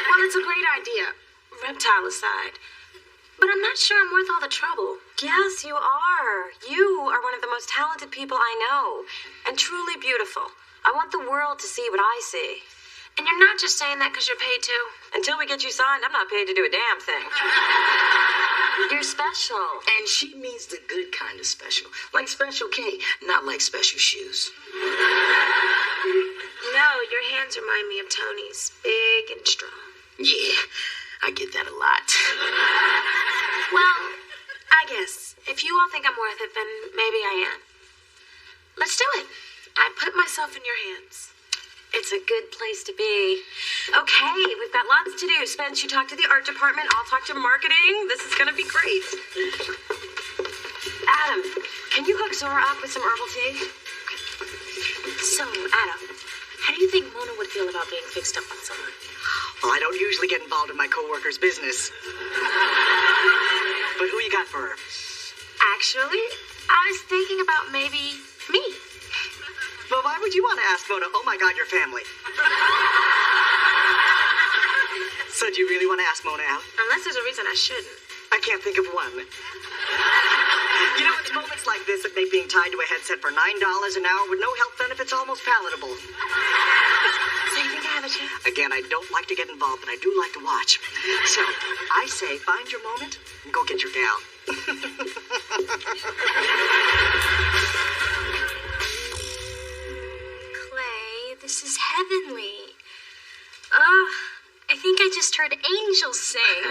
Well, it's a great idea, reptile aside. But I'm not sure I'm worth all the trouble. Yes, you are. You are one of the most talented people I know, and truly beautiful. I want the world to see what I see. And you're not just saying that because you're paid to. Until we get you signed, I'm not paid to do a damn thing. You're special. And she means the good kind of special. Like Special K, not like special shoes. No, your hands remind me of Tony's. Big and strong. Yeah, I get that a lot. Well, I guess. If you all think I'm worth it, then maybe I am. Let's do it. I put myself in your hands. It's a good place to be. Okay, we've got lots to do. Spence, you talk to the art department. I'll talk to marketing. This is going to be great. Adam, can you hook Zora up with some herbal tea? So, Adam, how do you think Mona would feel about being fixed up on someone? Well, I don't usually get involved in my coworkers' business. But who you got for her? Actually, I was thinking about maybe me. Well, why would you want to ask Mona, oh my God, your family? So do you really want to ask Mona out? Unless there's a reason I shouldn't. I can't think of one. You know, it's moments like this that make being tied to a headset for $9 an hour with no health benefits almost palatable. So you think I have a chance? Again, I don't like to get involved, but I do like to watch. So, I say find your moment and go get your gal. Clay, this is heavenly. Oh, I think I just heard angels sing.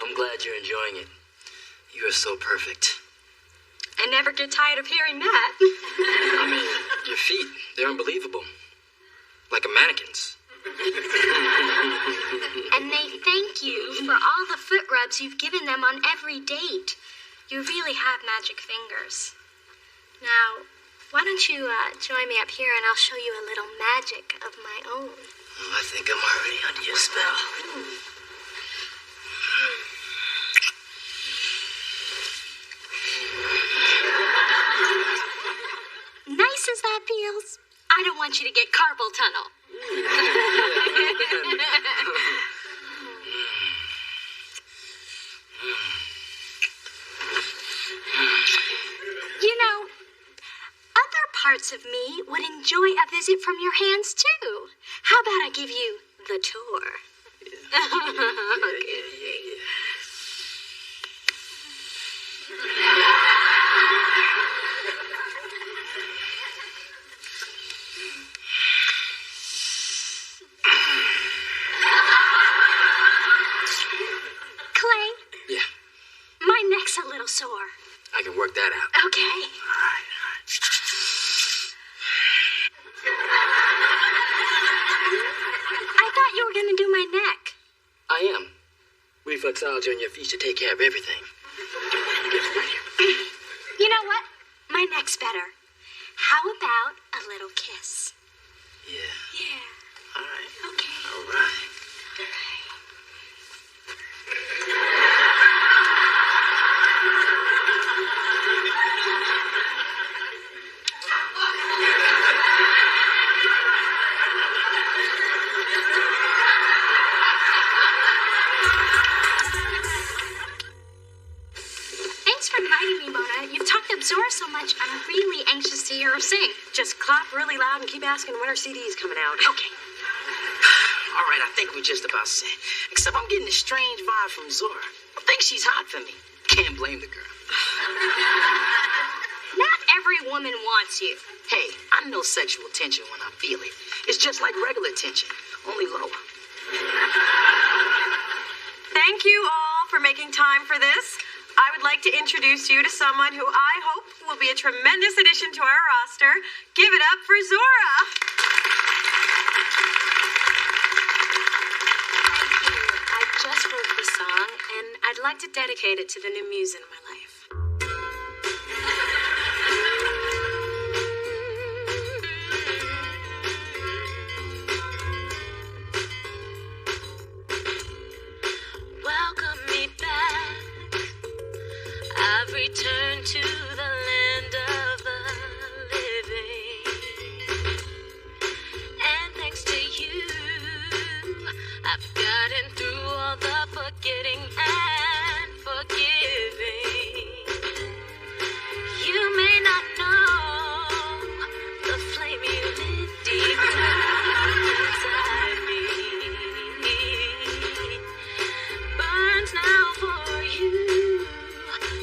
I'm glad you're enjoying it. You are so perfect. I never get tired of hearing that. I mean, your feet, they're unbelievable. Like a mannequin's. And they thank you for all the foot rubs you've given them on every date. You really have magic fingers. Now, why don't you join me up here and I'll show you a little magic of my own. Oh, I think I'm already under your spell. parts of me would enjoy a visit from your hands, too. How about I give you the tour? Clay? Yeah, My neck's a little sore. I can work that out. Okay. All right. I thought you were going to do my neck. I am. Reflexology on your feet should take care of everything. You know what? My neck's better. How about a little kiss? Yeah. Yeah. All right. Okay. All right. Thanks for inviting me, Mona. You've talked up Zora so much, I'm really anxious to hear her sing. Just clap really loud and keep asking when her CD is coming out. Okay. All right, I think we're just about set. Except I'm getting a strange vibe from Zora. I think she's hot for me. Can't blame the girl. Not every woman wants you. Hey, I know sexual tension when I feel it. It's just like regular tension, only lower. Thank you all for making time for this. I would like to introduce you to someone who I hope will be a tremendous addition to our roster. Give it up for Zora. Thank you. I just wrote the song, and I'd like to dedicate it to the new muse in my life. Welcome me back. I've returned to the land of the living. And thanks to you, I've gotten through all the forgetting and forgiving. You may not know the flame you lit deep down inside me burns now for you.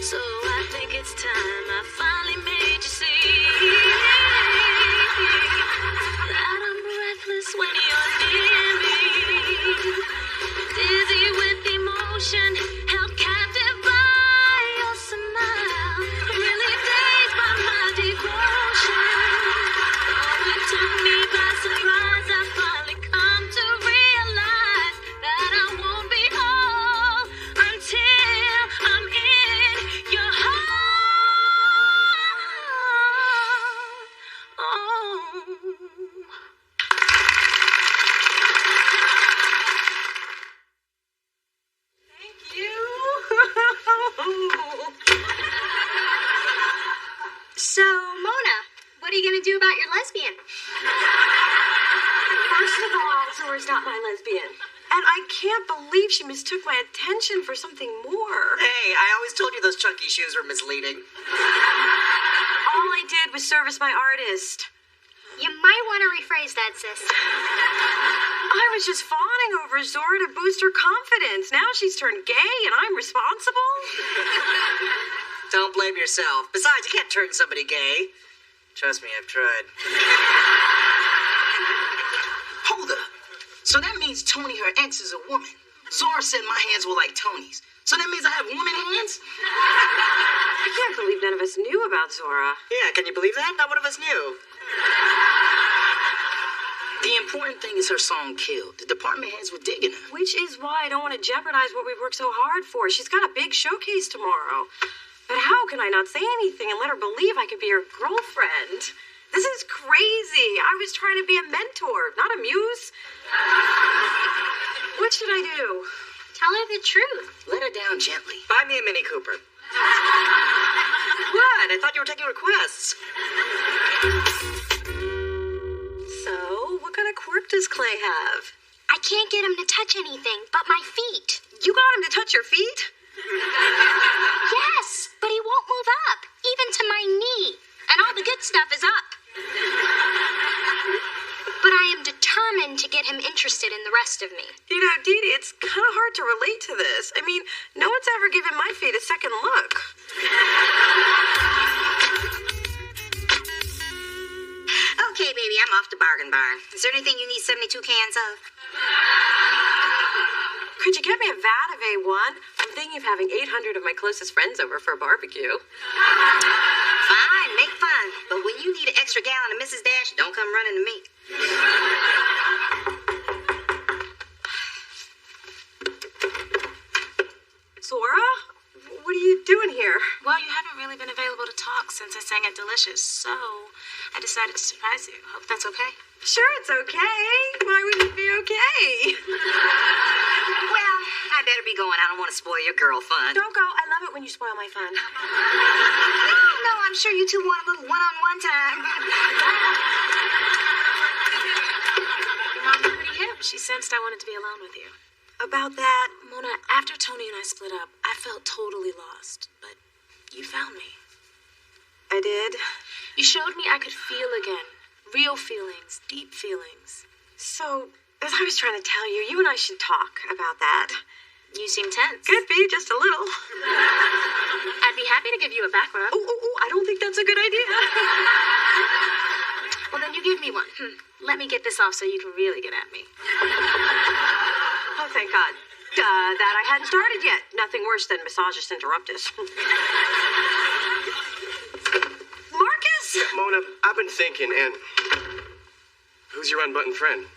So I think it's time I finally made you see that I'm breathless when you're near me, dizzy with emotion, held captive by your smile, really dazed by my devotion. Though it took me by surprise, I finally come to realize that I won't be whole until I'm in your heart. Thank you. So, Mona, what are you going to do about your lesbian? First of all, Zora's not my lesbian. And I can't believe she mistook my attention for something more. Hey, I always told you those chunky shoes were misleading. All I did was service my artist. You might want to rephrase that, sis. I was just fawning over Zora to boost her confidence. Now she's turned gay and I'm responsible? Don't blame yourself. Besides, you can't turn somebody gay. Trust me, I've tried. Hold up. So that means Tony, her ex, is a woman. Zora said my hands were like Tony's. So that means I have woman hands? I can't believe none of us knew about Zora. Yeah, can you believe that? Not one of us knew. The important thing is her song killed. The department heads were digging her. Which is why I don't want to jeopardize what we've worked so hard for. She's got a big showcase tomorrow. But how can I not say anything and let her believe I could be her girlfriend? This is crazy. I was trying to be a mentor, not a muse. What should I do? Tell her the truth. Let her down gently. Buy me a Mini Cooper. What? I thought you were taking requests. So, what kind of quirk does Clay have? I can't get him to touch anything but my feet. You got him to touch your feet? Yes, but he won't move up, even to my knee. And all the good stuff is up. rest of me. You know, Dee Dee, it's kind of hard to relate to this. I mean, no one's ever given my feet a second look. Okay, baby, I'm off to Bargain Barn. Is there anything you need 72 cans of? Could you get me a vat of A1? I'm thinking of having 800 of my closest friends over for a barbecue. Fine, make fun. But when you need an extra gallon of Mrs. Dash, don't come running to me. Zora? What are you doing here? Well, you haven't really been available to talk since I sang at Delicious, so I decided to surprise you. Hope that's okay. Sure, it's okay. Why wouldn't it be okay? Well, I better be going. I don't want to spoil your girl fun. Don't go. I love it when you spoil my fun. No, I'm sure you two want a little one-on-one time. Your mom's pretty hip. She sensed I wanted to be alone with you. About that, Mona, after Tony and I split up, I felt totally lost. But you found me. I did. You showed me I could feel again. Real feelings, deep feelings. So, as I was trying to tell you, you and I should talk about that. You seem tense. Could be, just a little. I'd be happy to give you a back rub. Oh, I don't think that's a good idea. Well, then you give me one. Let me get this off so you can really get at me. Oh, thank God. That I hadn't started yet. Nothing worse than massages interruptus. Marcus? Yeah, Mona, I've been thinking, and who's your unbuttoned friend?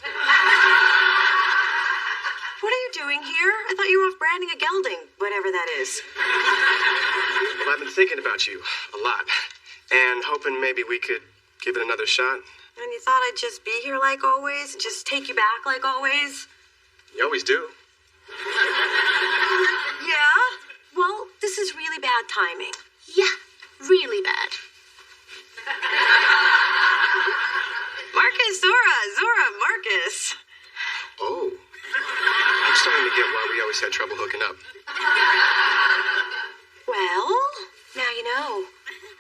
What are you doing here? I thought you were off branding a gelding, whatever that is. Well, I've been thinking about you a lot, and hoping maybe we could give it another shot. And you thought I'd just be here like always, and just take you back like always? You always do. Yeah? Well, this is really bad timing. Yeah, really bad. Marcus, Zora, Marcus. Oh. I'm starting to get why we always had trouble hooking up. Well, now you know.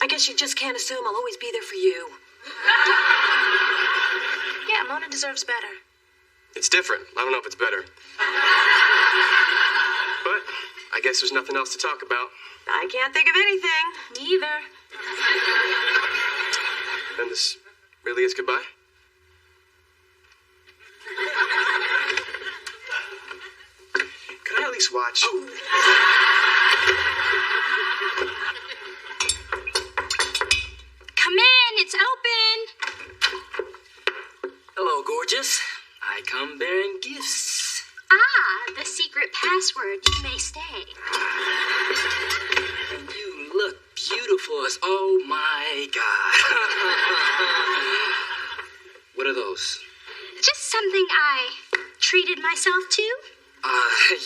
I guess you just can't assume I'll always be there for you. Yeah, Mona deserves better. It's different. I don't know if it's better. But I guess there's nothing else to talk about. I can't think of anything. Neither. Then this really is goodbye? Can I at least watch? Oh. Come in, it's open. Hello, gorgeous. I come bearing gifts. Ah, the secret password. You may stay. And you look beautiful as, oh my God. What are those? Just something I treated myself to.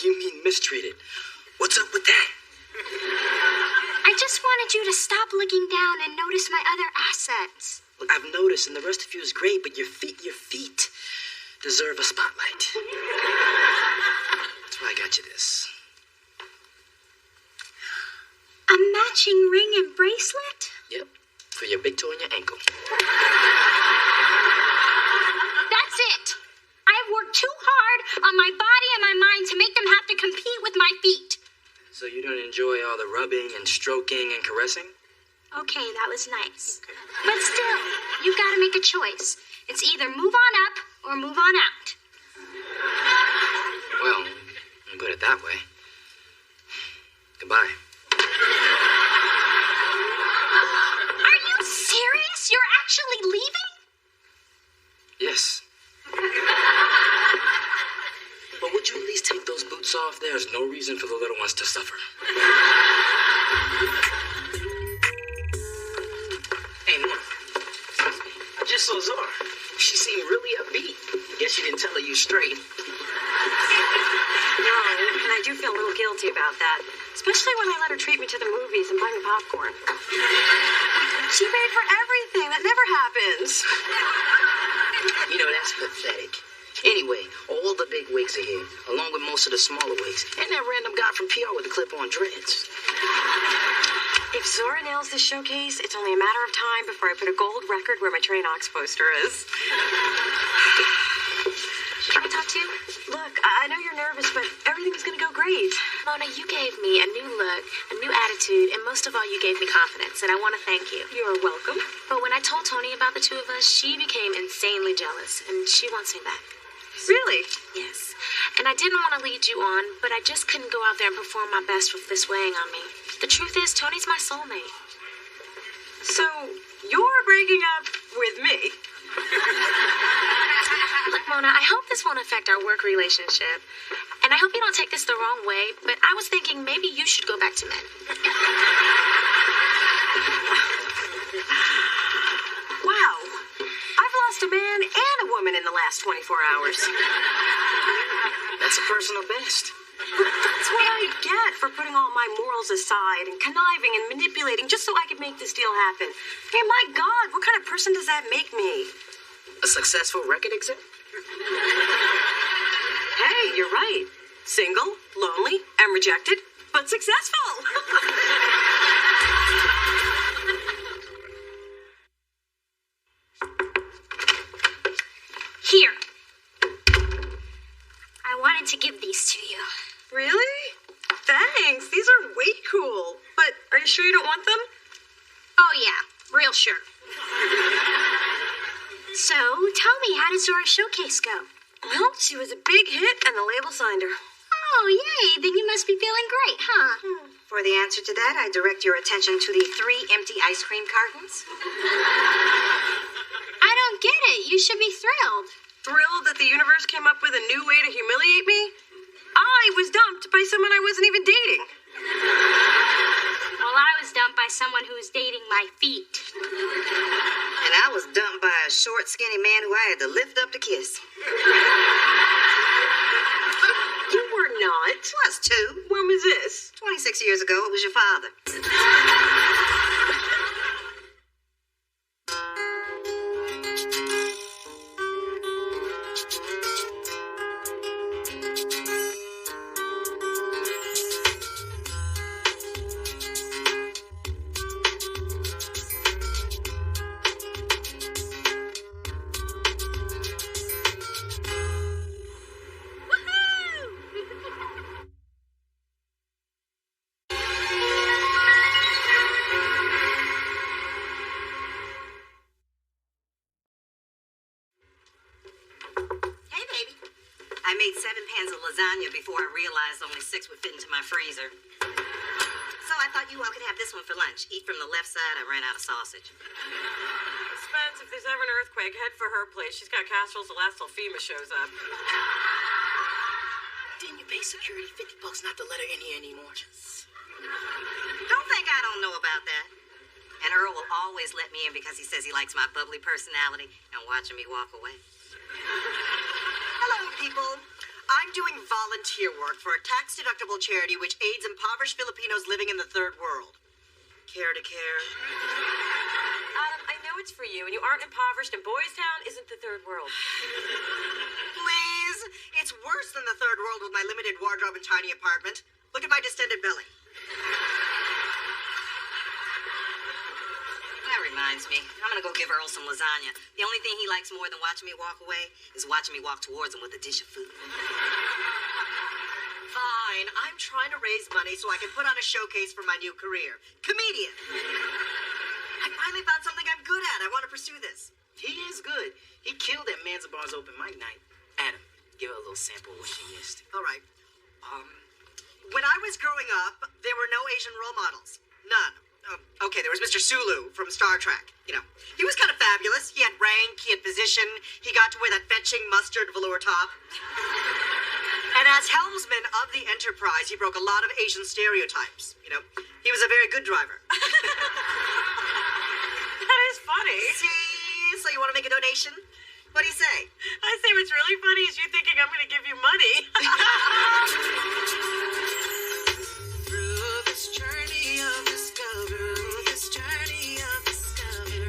You mean mistreated. What's up with that? I just wanted you to stop looking down and notice my other assets. Look, I've noticed, and the rest of you is great, but your feet deserve a spotlight. That's why I got you this. A matching ring and bracelet? Yep, for your big toe and your ankle. That's it. I've worked too hard on my body and my mind to make them have to compete with my feet. So you don't enjoy all the rubbing and stroking and caressing? Okay, that was nice. But still, you've got to make a choice. It's either move on up or move on out. Well, you put it that way. Goodbye. Are you serious? You're actually leaving? Yes. But would you at least take those boots off? There's no reason for the little ones to suffer. Hey, Mom. I just saw Zara. She seemed really upbeat. Guess she didn't tell her you straight. No, and I do feel a little guilty about that. Especially when I let her treat me to the movies and buy me popcorn. She paid for everything. That never happens. You know, that's pathetic. Anyway, all the big wigs are here, along with most of the smaller wigs, and that random guy from PR with the clip-on dreads. If Zora nails this showcase, it's only a matter of time before I put a gold record where my Train Ox poster is. Can I talk to you? you're nervous, but everything's gonna go great. Mona, you gave me a new look, a new attitude, and most of all, you gave me confidence, and I want to thank you. You're welcome. But when I told Tony about the two of us, she became insanely jealous, and she wants me back. Really? Yes. And I didn't want to lead you on, but I just couldn't go out there and perform my best with this weighing on me. The truth is, Tony's my soulmate. So, you're breaking up with me? Look, Mona, I hope this won't affect our work relationship. And I hope you don't take this the wrong way, but I was thinking maybe you should go back to men. Wow. I've lost a man and a woman in the last 24 hours. That's a personal best. That's what I get for putting all my morals aside and conniving and manipulating just so I could make this deal happen. Hey, my God, what kind of person does that make me? A successful record exec? Hey, you're right. Single, lonely, and rejected, but successful. Here. I wanted to give these to you. Really? Thanks. These are way cool. But are you sure you don't want them? Oh, yeah. Real sure. So, tell me, how did Zora's showcase go? Well, she was a big hit, and the label signed her. Oh, yay. Then you must be feeling great, huh? For the answer to that, I direct your attention to the 3 empty ice cream cartons. I don't get it. You should be thrilled. Thrilled that the universe came up with a new way to humiliate me? I was dumped by someone I wasn't even dating. Well, I was dumped by someone who was dating my feet. And I was dumped by a short, skinny man who I had to lift up to kiss. You were not. Was too. When was this? 26 years ago, it was your father. I made 7 pans of lasagna before I realized only 6 would fit into my freezer. So I thought you all could have this one for lunch. Eat from the left side, I ran out of sausage. Spence, if there's ever an earthquake, head for her place. She's got casseroles to last till FEMA shows up. Didn't you pay security $50 not to let her in here anymore? Don't think I don't know about that. And Earl will always let me in because he says he likes my bubbly personality and watching me walk away. Hello, people. I'm doing volunteer work for a tax-deductible charity which aids impoverished Filipinos living in the third world. Care to care? Adam, I know it's for you, and you aren't impoverished, and Boys Town isn't the third world. Please. It's worse than the third world with my limited wardrobe and tiny apartment. Look at my distended belly. That reminds me, I'm gonna go give Earl some lasagna. The only thing he likes more than watching me walk away is watching me walk towards him with a dish of food. Fine. I'm trying to raise money so I can put on a showcase for my new career. Comedian. I finally found something I'm good at. I want to pursue this. He is good. He killed at Manzabar's open mic night. Adam, give her a little sample of what she missed. All right. When I was growing up, there were no Asian role models. None. Okay, there was Mr. Sulu from Star Trek. You know, he was kind of fabulous. He had rank, he had position, he got to wear that fetching mustard velour top. And as helmsman of the Enterprise, he broke a lot of Asian stereotypes. You know, he was a very good driver. That is funny. See? So you want to make a donation? What do you say? I say what's really funny is you thinking I'm going to give you money. Through this journey of discovery,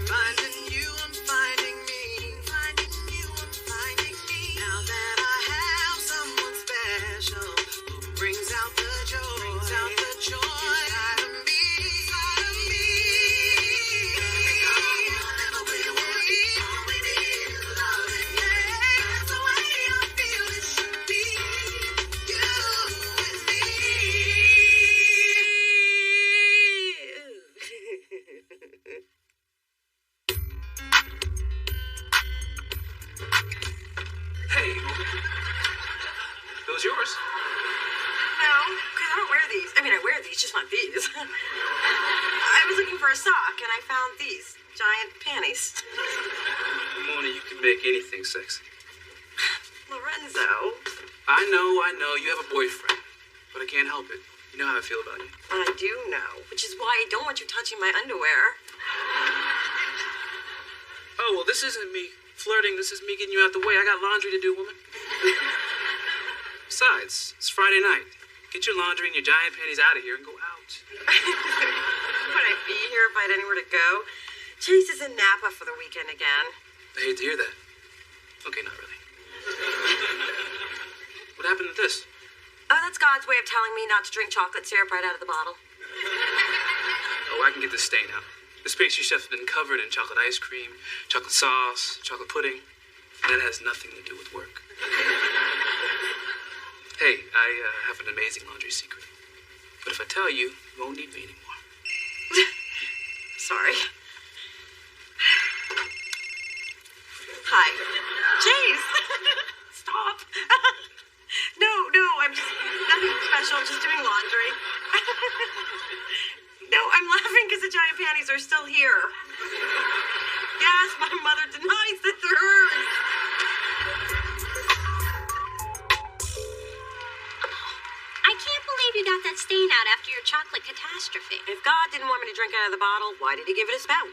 finding you, I'm finding me, finding you, I'm finding me. Now that I have someone special who brings out the joy, inside of me, Never will want it, all we need is love, yeah, that's the way I feel it should be. yours? No, because I don't wear these. I mean, I wear these, just not these. I was looking for a sock, and I found these giant panties. Mona, you can make anything sexy. Lorenzo. I know. You have a boyfriend. But I can't help it. You know how I feel about you. I do know, which is why I don't want you touching my underwear. Oh, well, this isn't me flirting. This is me getting you out the way. I got laundry to do, woman. Besides, it's Friday night. Get your laundry and your giant panties out of here and go out. Would I be here if I had anywhere to go? Chase is in Napa for the weekend again. I hate to hear that. Okay, not really. What happened to this? Oh, that's God's way of telling me not to drink chocolate syrup right out of the bottle. Oh, I can get this stain out. This pastry chef's been covered in chocolate ice cream, chocolate sauce, chocolate pudding. And that has nothing to do with work. Hey, I have an amazing laundry secret. But if I tell you, you won't need me anymore. Sorry. Hi. Chase! Stop. No, I'm just nothing special, just doing laundry. No, I'm laughing because the giant panties are still here. Yes, my mother denies that they're hers. I can't believe you got that stain out after your chocolate catastrophe. If God didn't want me to drink out of the bottle, why did he give it a spout?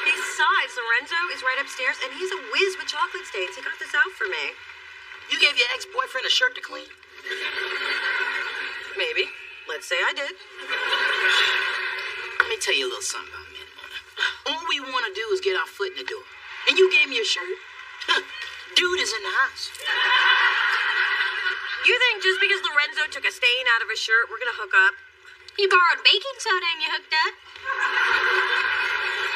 Besides, Lorenzo is right upstairs, and he's a whiz with chocolate stains. He got this out for me. You gave your ex-boyfriend a shirt to clean? Maybe. Let's say I did. Let me tell you a little something about men, Mona. All we want to do is get our foot in the door. And you gave me a shirt? Huh. Dude is in the house. You think just because Lorenzo took a stain out of his shirt, we're gonna hook up? You borrowed baking soda and you hooked up?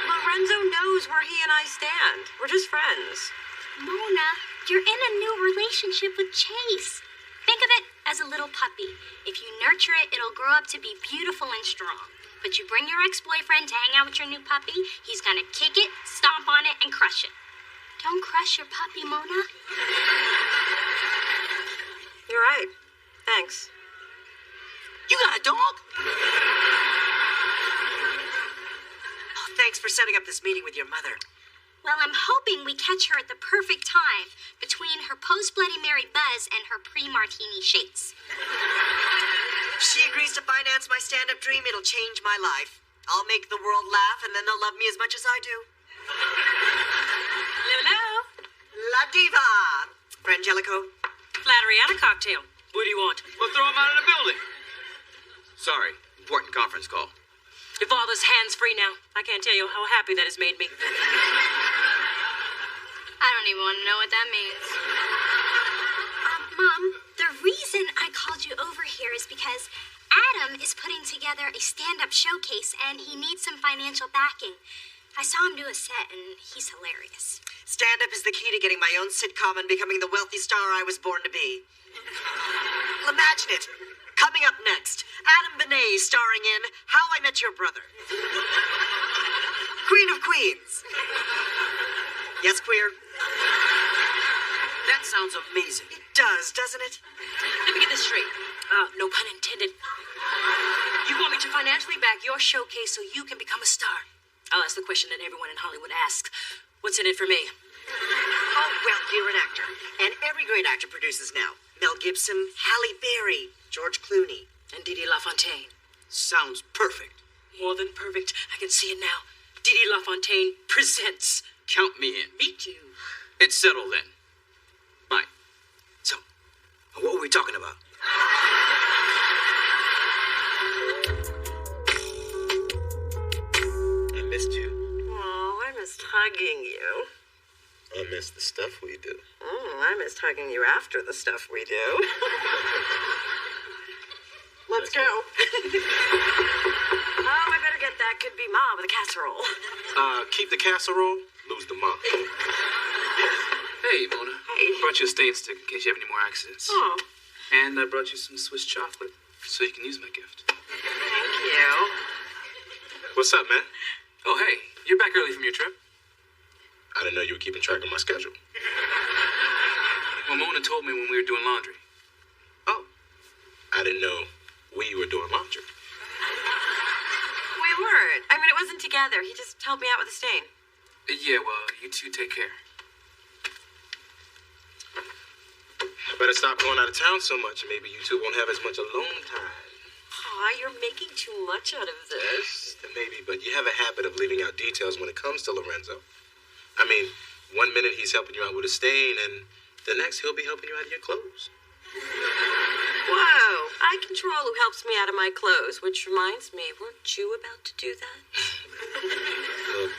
Lorenzo knows where he and I stand. We're just friends. Mona, you're in a new relationship with Chase. Think of it as a little puppy. If you nurture it, it'll grow up to be beautiful and strong. But you bring your ex-boyfriend to hang out with your new puppy, he's gonna kick it, stomp on it, and crush it. Don't crush your puppy, Mona. You're right. Thanks. You got a dog? Oh, thanks for setting up this meeting with your mother. Well, I'm hoping we catch her at the perfect time between her post-Bloody Mary buzz and her pre-martini shakes. If she agrees to finance my stand-up dream, it'll change my life. I'll make the world laugh, and then they'll love me as much as I do. Hello? La Diva! Frangelico? Flattery and a cocktail. What do you want? We'll throw him out of the building. Sorry, important conference call. Your father's hands-free now. I can't tell you how happy that has made me. I don't even want to know what that means. Mom, the reason I called you over here is because Adam is putting together a stand-up showcase and he needs some financial backing. I saw him do a set and he's hilarious. Stand-up is the key to getting my own sitcom and becoming the wealthy star I was born to be. Well, imagine it. Coming up next, Adam Benet starring in How I Met Your Brother. Queen of Queens. Yes, queer? That sounds amazing. It does, doesn't it? Let me get this straight. No pun intended. You want me to financially back your showcase so you can become a star? I'll ask the question that everyone in Hollywood asks. What's in it for me? Oh, well, you're an actor. And every great actor produces now. Mel Gibson, Halle Berry, George Clooney. And Didi LaFontaine. Sounds perfect. More than perfect. I can see it now. Didi LaFontaine presents. Count me in. Me too. It's settled then. Right. So, what were we talking about? I missed you. Oh, I missed hugging you. I missed the stuff we do. I missed hugging you after the stuff we do. Let's go. Oh, I better get that could be Ma with a casserole. Keep the casserole, lose the mom. Hey, Mona. Hey. I brought you a stain stick in case you have any more accidents. Oh, And I brought you some Swiss chocolate so you can use my gift. thank you. What's up, man? Oh, hey, you're back early from your trip. I didn't know you were keeping track of my schedule. Well, Mona told me when we were doing laundry. I didn't know we were doing laundry. We weren't. I mean, it wasn't together. He just helped me out with the stain. Yeah, well, you two take care. I better stop going out of town so much. Maybe you two won't have as much alone time. Aw, you're making too much out of this. Maybe, but you have a habit of leaving out details when it comes to Lorenzo. I mean, one minute he's helping you out with a stain, and the next he'll be helping you out of your clothes. Whoa, I control who helps me out of my clothes, which reminds me, weren't you about to do that? Look,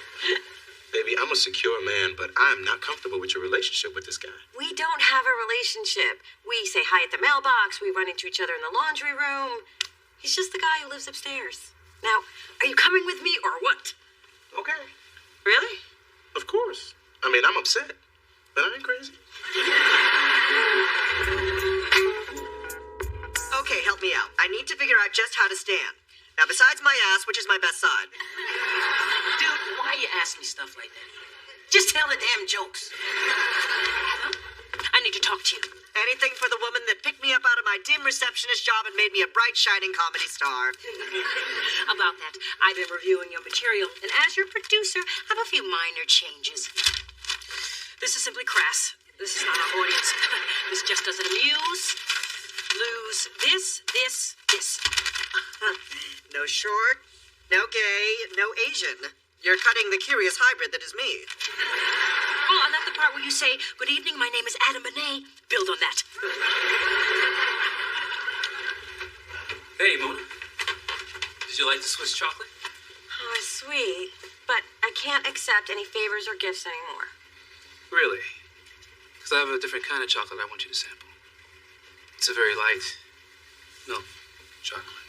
baby, I'm a secure man, but I'm not comfortable with your relationship with this guy. We don't have a relationship. We say hi at the mailbox, we run into each other in the laundry room. He's just the guy who lives upstairs. Now, are you coming with me or what? Okay. Really? Of course. I mean, I'm upset, but I ain't crazy. Okay, help me out. I need to figure out just how to stand. Now, besides my ass, which is my best side? Dude, why you ask me stuff like that? Just tell the damn jokes. I need to talk to you. Anything for the woman that picked me up out of my dim receptionist job and made me a bright, shining comedy star. About that, I've been reviewing your material, and as your producer, I have a few minor changes. This is simply crass. This is not our audience. This just doesn't amuse. Lose this. No short, no gay, no Asian. You're cutting the curious hybrid that is me. Oh, and that's the part where you say, "Good evening, my name is Adam Benet." Build on that. Hey, Mona. Did you like the Swiss chocolate? Oh, sweet. But I can't accept any favors or gifts anymore. Really? Because I have a different kind of chocolate I want you to sample. It's a very light milk chocolate.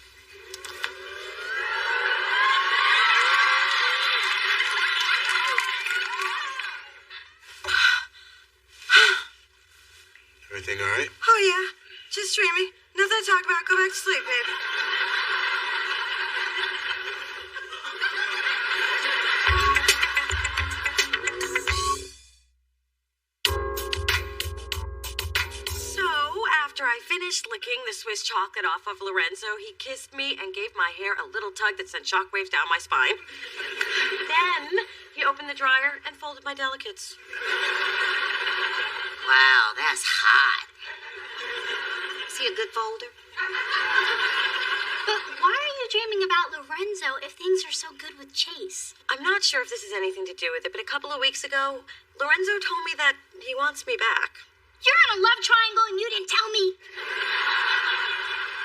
Everything all right? Oh, yeah. Just dreaming. Nothing to talk about. Go back to sleep, babe. So, after I finished licking the Swiss chocolate off of Lorenzo, he kissed me and gave my hair a little tug that sent shockwaves down my spine. Then, he opened the dryer and folded my delicates. Wow, that's hot. See a good folder? But why are you dreaming about Lorenzo if things are so good with Chase? I'm not sure if this has anything to do with it, but a couple of weeks ago, Lorenzo told me that he wants me back. You're in a love triangle and you didn't tell me.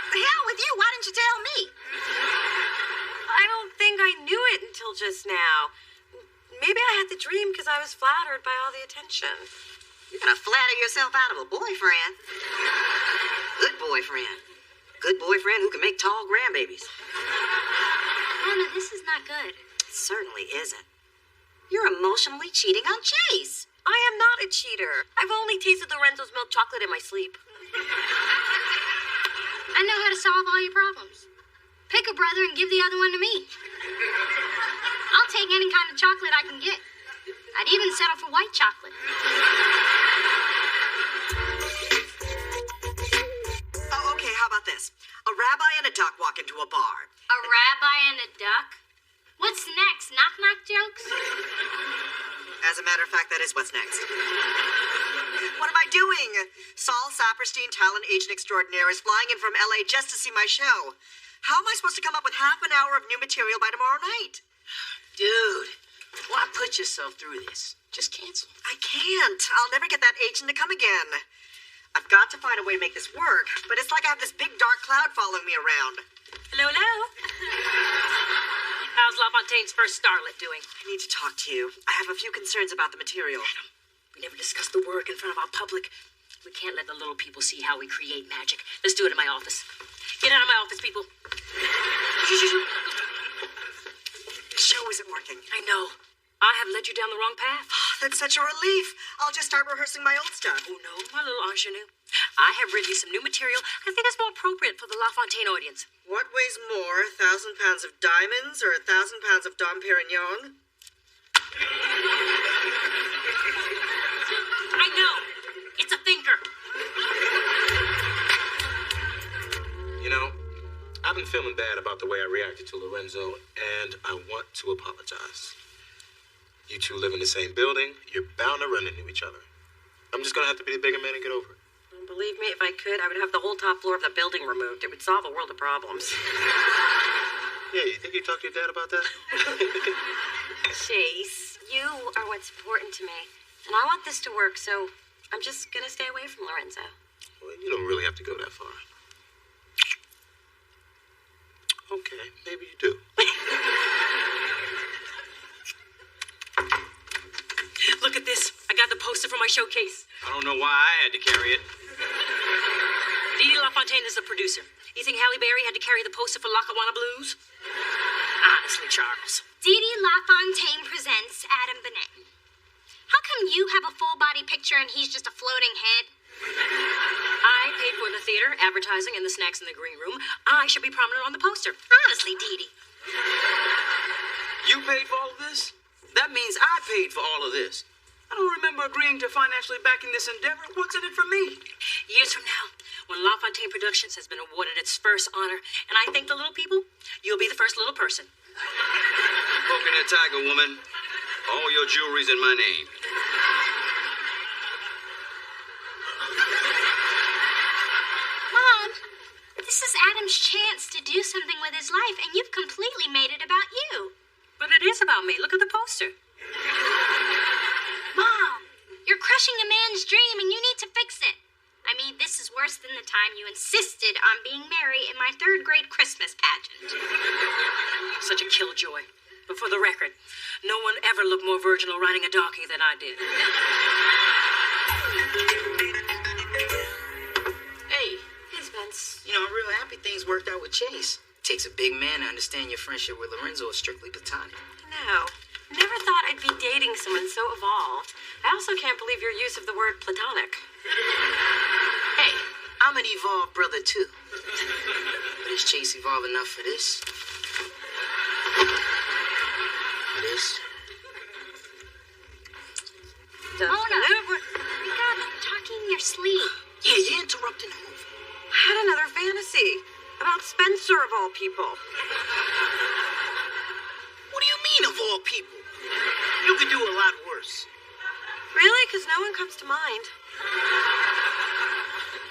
The hell with you, why didn't you tell me? I don't think I knew it until just now. Maybe I had the dream because I was flattered by all the attention. You're gonna flatter yourself out of a boyfriend. Good boyfriend. Good boyfriend who can make tall grandbabies. Mama, this is not good. It certainly isn't. You're emotionally cheating on Chase. I am not a cheater. I've only tasted Lorenzo's milk chocolate in my sleep. I know how to solve all your problems. Pick a brother and give the other one to me. I'll take any kind of chocolate I can get. I'd even settle for white chocolate. Oh, okay, how about this? A rabbi and a duck walk into a bar. A rabbi and a duck? What's next? Knock-knock jokes? As a matter of fact, that is what's next. What am I doing? Saul Saperstein, talent agent extraordinaire, is flying in from LA just to see my show. How am I supposed to come up with half an hour of new material by tomorrow night? Dude, why put yourself through this? Just cancel. I can't. I'll never get that agent to come again. I've got to find a way to make this work, but it's like I have this big dark cloud following me around. Hello, hello. How's LaFontaine's first starlet doing? I need to talk to you. I have a few concerns about the material. Adam, we never discussed the work in front of our public. We can't let the little people see how we create magic. Let's do it in my office. Get out of my office, people. The show isn't working. I know. I have led you down the wrong path. That's such a relief. I'll just start rehearsing my old stuff. Oh, no, my little ingenue. I have read you some new material I think is more appropriate for the LaFontaine audience. What weighs more, 1,000 pounds of diamonds or 1,000 pounds of Dom Perignon? I know. It's a thinker. You know, I've been feeling bad about the way I reacted to Lorenzo, and I want to apologize. You two live in the same building. You're bound to run into each other. I'm just gonna have to be the bigger man and get over it. Believe me, if I could, I would have the whole top floor of the building removed. It would solve a world of problems. Yeah, you think you talked to your dad about that? Chase, you are what's important to me. And I want this to work, so I'm just gonna stay away from Lorenzo. Well, you don't really have to go that far. Okay, maybe you do. Look at this. I got the poster for my showcase. I don't know why I had to carry it. Dee Dee LaFontaine is the producer. You think Halle Berry had to carry the poster for Lackawanna Blues? Honestly, Charles. Dee Dee LaFontaine presents Adam Bennett. How come you have a full body picture and he's just a floating head? I paid for the theater, advertising, and the snacks in the green room. I should be prominent on the poster. Honestly, Dee Dee. You paid for all of this? That means I paid for all of this. I don't remember agreeing to financially backing this endeavor. What's in it for me? Years from now, when LaFontaine Productions has been awarded its first honor, and I thank the little people, you'll be the first little person. Coconut Tiger, woman. All your jewelry's in my name. Mom, this is Adam's chance to do something with his life, and you've completely made it about you. But it is about me. Look at the poster. Mom, you're crushing a man's dream, and you need to fix it. I mean, this is worse than the time you insisted on being Mary in my 3rd grade Christmas pageant. Such a killjoy. But for the record, no one ever looked more virginal riding a donkey than I did. Hey, Spence. you know, I'm real happy things worked out with Chase. Takes a big man to understand your friendship with Lorenzo is strictly platonic. No. Never thought I'd be dating someone so evolved. I also can't believe your use of the word platonic. Hey, I'm an evolved brother too. But is Chase evolved enough for this? For this? Mona, my God, you're talking in your sleep. Yeah, you're interrupting the movie. I had another fantasy about Spencer of all people. What do you mean, of all people? You could do a lot worse. Really? Because no one comes to mind.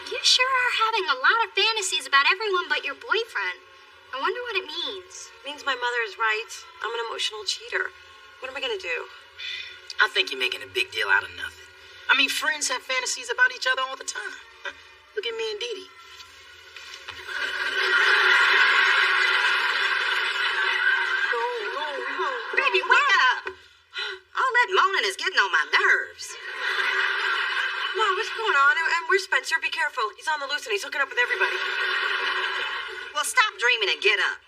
You sure are having a lot of fantasies about everyone but your boyfriend. I wonder what it means. It means my mother is right. I'm an emotional cheater. What am I gonna do? I think you're making a big deal out of nothing. I mean, friends have fantasies about each other all the time. Look at me and Dee Dee. Baby, wake up! All that moaning is getting on my nerves. Mom, what's going on? And where's Spencer? Be careful. He's on the loose and he's hooking up with everybody. Well, stop dreaming and get up.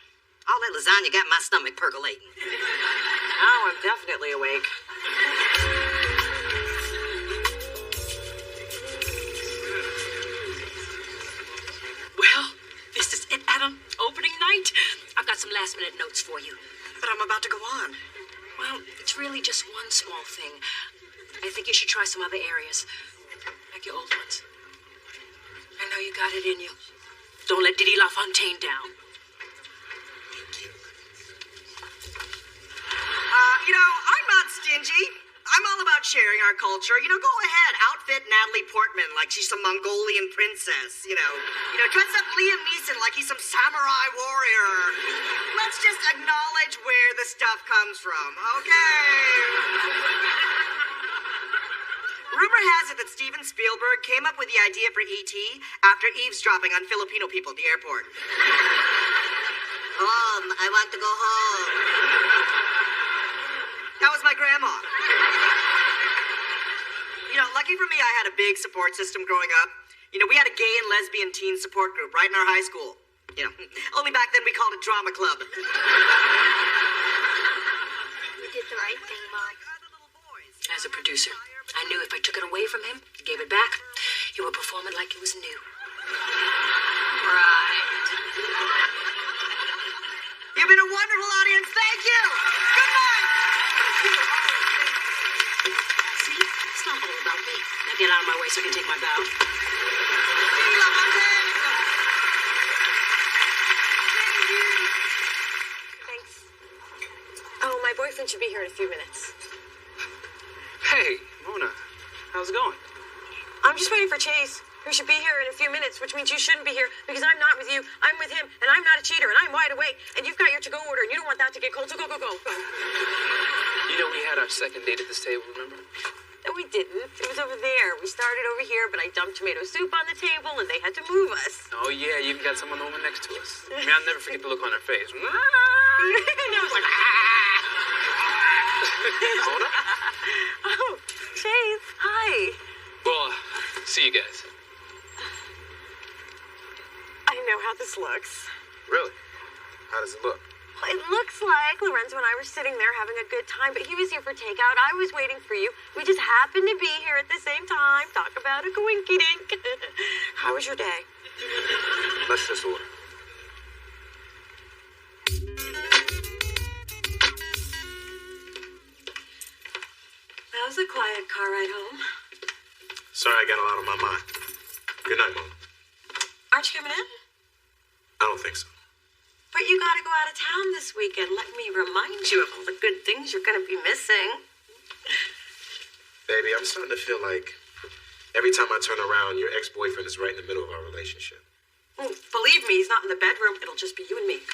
All that lasagna got my stomach percolating. Now I'm definitely awake. Well, this is it, Adam. Opening night. I've got some last-minute notes for you. But I'm about to go on. Well, it's really just one small thing. I think you should try some other areas, like your old ones. I know you got it in you. Don't let Dee Dee LaFontaine down. You know, I'm not stingy. I'm all about sharing our culture. You know, go ahead, outfit Natalie Portman like she's some Mongolian princess. You know, dress up Liam Neeson like he's some samurai warrior. Let's just acknowledge where the stuff comes from, okay? Rumor has it that Steven Spielberg came up with the idea for E.T. after eavesdropping on Filipino people at the airport. I want to go home. That was my grandma. You know, lucky for me, I had a big support system growing up. You know, we had a gay and lesbian teen support group right in our high school. You know, only back then we called it drama club. You did the right thing, Mom. As a producer, I knew if I took it away from him, gave it back, he would perform it like it was new. Right. You've been a wonderful audience. Thank you. Good night. See? It's not all about me. Now get out of my way so I can take my bow. should be here in a few minutes. Hey, Mona, how's it going? I'm just waiting for Chase, who should be here in a few minutes, which means you shouldn't be here because I'm not with you. I'm with him, and I'm not a cheater, and I'm wide awake. And you've got your to-go order, and you don't want that to get cold, so go. You know, we had our second date at this table, remember? No, we didn't. It was over there. We started over here, but I dumped tomato soup on the table, and they had to move us. Oh, yeah, you even got someone the woman next to us. I mean, I'll never forget the look on her face. And I was like, Mona? Oh, Chase, hi. Well, see you guys. I know how this looks. Really? How does it look? It looks like Lorenzo and I were sitting there having a good time, but he was here for takeout. I was waiting for you. We just happened to be here at the same time. Talk about a coinky-dink. How was your day? Let's just order. That was a quiet car ride home. Sorry, I got a lot on my mind. Good night, Mona. Aren't you coming in? I don't think so. But you gotta go out of town this weekend. Let me remind you of all the good things you're gonna be missing. Baby, I'm starting to feel like every time I turn around, your ex-boyfriend is right in the middle of our relationship. Well, believe me, he's not in the bedroom. It'll just be you and me.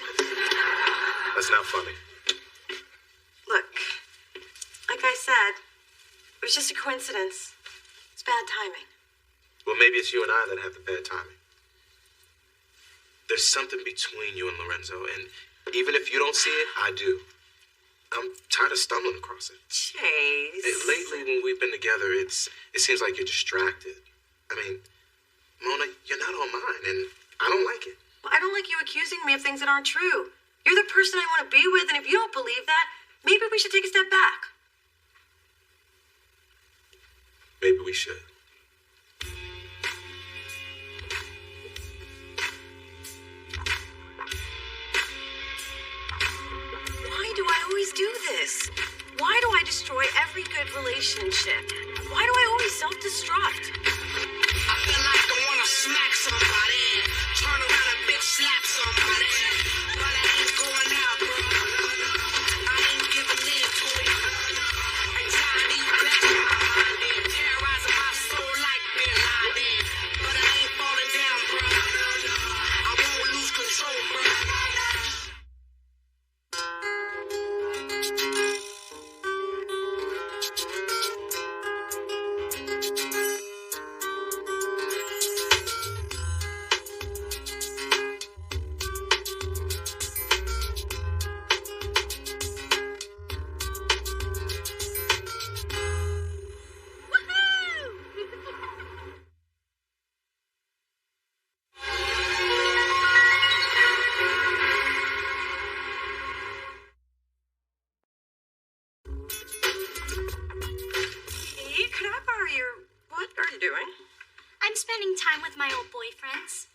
That's not funny. Look, like I said, it was just a coincidence. It's bad timing. Well, maybe it's you and I that have the bad timing. There's something between you and Lorenzo, and even if you don't see it, I do. I'm tired of stumbling across it. Chase. Lately, when we've been together, it seems like you're distracted. I mean, Mona, you're not on mine, and I don't like it. Well, I don't like you accusing me of things that aren't true. You're the person I want to be with, and if you don't believe that, maybe we should take a step back. Maybe we should. Why do I always do this? Why do I destroy every good relationship? Why do I always self-destruct? I feel like I wanna smack somebody, turn around and bitch slap somebody, but I ain't going out, bro. I ain't giving in to it. Anxiety back behind it, terrorizing my soul like Bin Laden, but I ain't falling down, bro. I won't lose control, bro. Hey, could I borrow your... What are you doing? I'm spending time with my old boyfriends.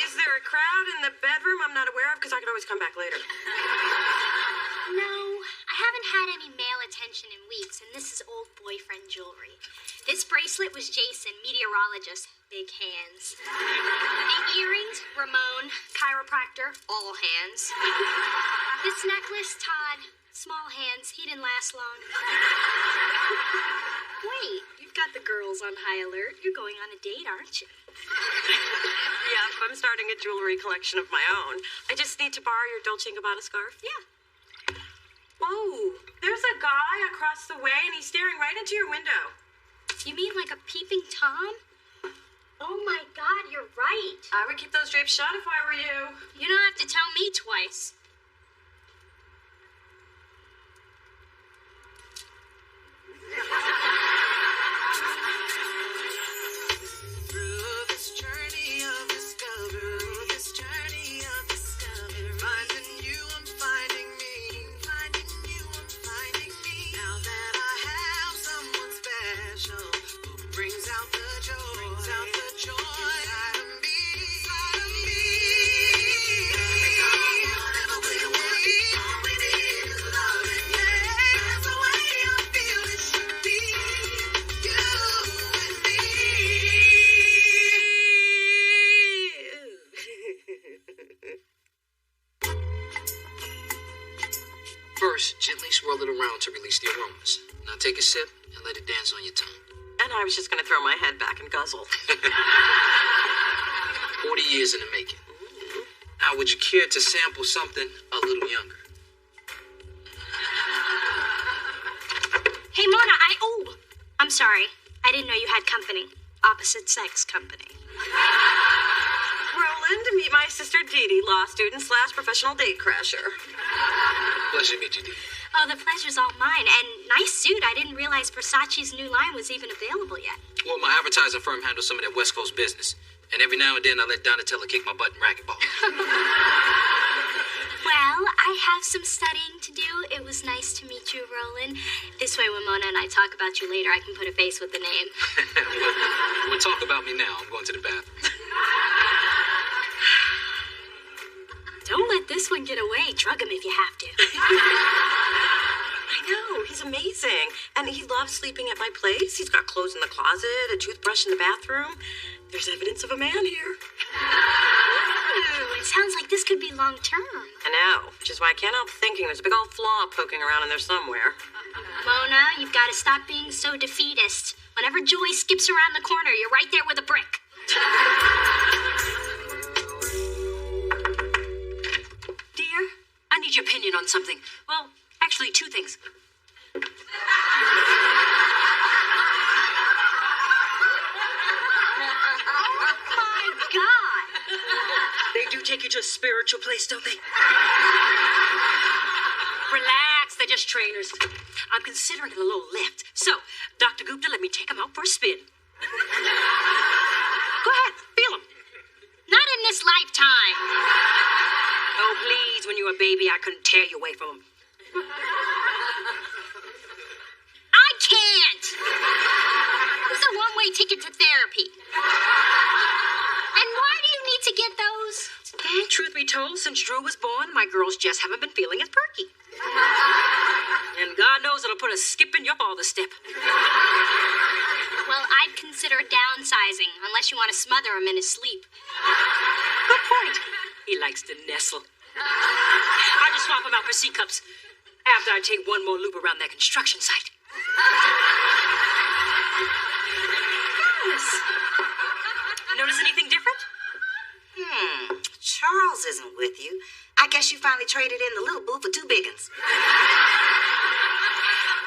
Is there a crowd in the bedroom I'm not aware of? Because I could always come back later. No, I haven't had any male attention in weeks, and this is old boyfriend jewelry. This bracelet was Jason, meteorologist, big hands. The earrings, Ramon, chiropractor, all hands. This necklace, Todd, small hands, he didn't last long. Wait, you've got the girls on high alert. You're going on a date, aren't you? Yeah, I'm starting a jewelry collection of my own. I just need to borrow your Dolce & Gabbana scarf. Yeah. Whoa, there's a guy across the way, and he's staring right into your window. You mean like a peeping Tom? Oh my God, you're right. I would keep those drapes shut if I were you. You don't have to tell me twice. Through this journey of discovery, finding you, I'm finding me, finding you, I'm finding me. Now that I have someone special who brings out the joy, inside of me, inside of me. I never First, gently swirl it around to release the aromas. Now take a sip and let it dance on your tongue. And I was just going to throw my head back and guzzle. 40 years in the making. Now, would you care to sample something a little younger? Hey, Mona, I'm sorry. I didn't know you had company. Opposite sex company. Roland, meet my sister Dee Dee, law student / professional date crasher. Pleasure to meet you, Dee. Oh, the pleasure's all mine. And nice suit. I didn't realize Versace's new line was even available yet. Well, my advertising firm handles some of that West Coast business. And every now and then I let Donatella kick my butt in racquetball. Well, I have some studying to do. It was nice to meet you, Roland. This way, when Mona and I talk about you later, I can put a face with the name. We'll talk about me now. I'm going to the bathroom. Don't let this one get away. Drug him if you have to. I know, he's amazing. And he loves sleeping at my place. He's got clothes in the closet, a toothbrush in the bathroom. There's evidence of a man here. Ooh, it sounds like this could be long-term. I know, which is why I can't help thinking there's a big old flaw poking around in there somewhere. Mona, you've got to stop being so defeatist. Whenever joy skips around the corner, you're right there with a brick. Dear, I need your opinion on something. Well, actually, two things. My God! They do take you to a spiritual place, don't they? Relax, they're just trainers. I'm considering a little lift. So, Dr. Gupta, let me take him out for a spin. Go ahead, feel him. Not in this lifetime. Oh, please, when you were a baby, I couldn't tear you away from him. I can't. It's a one-way ticket to therapy. And why do you need to get those? Truth be told, since Drew was born, my girls just haven't been feeling as perky. And God knows it'll put a skip in your father's step. Well, I'd consider downsizing, unless you want to smother him in his sleep. Good point. He likes to nestle. I'll just swap him out for C-cups after I take one more loop around that construction site. Yes. Notice anything different? Charles isn't with you. I guess you finally traded in the little boo for two big ones.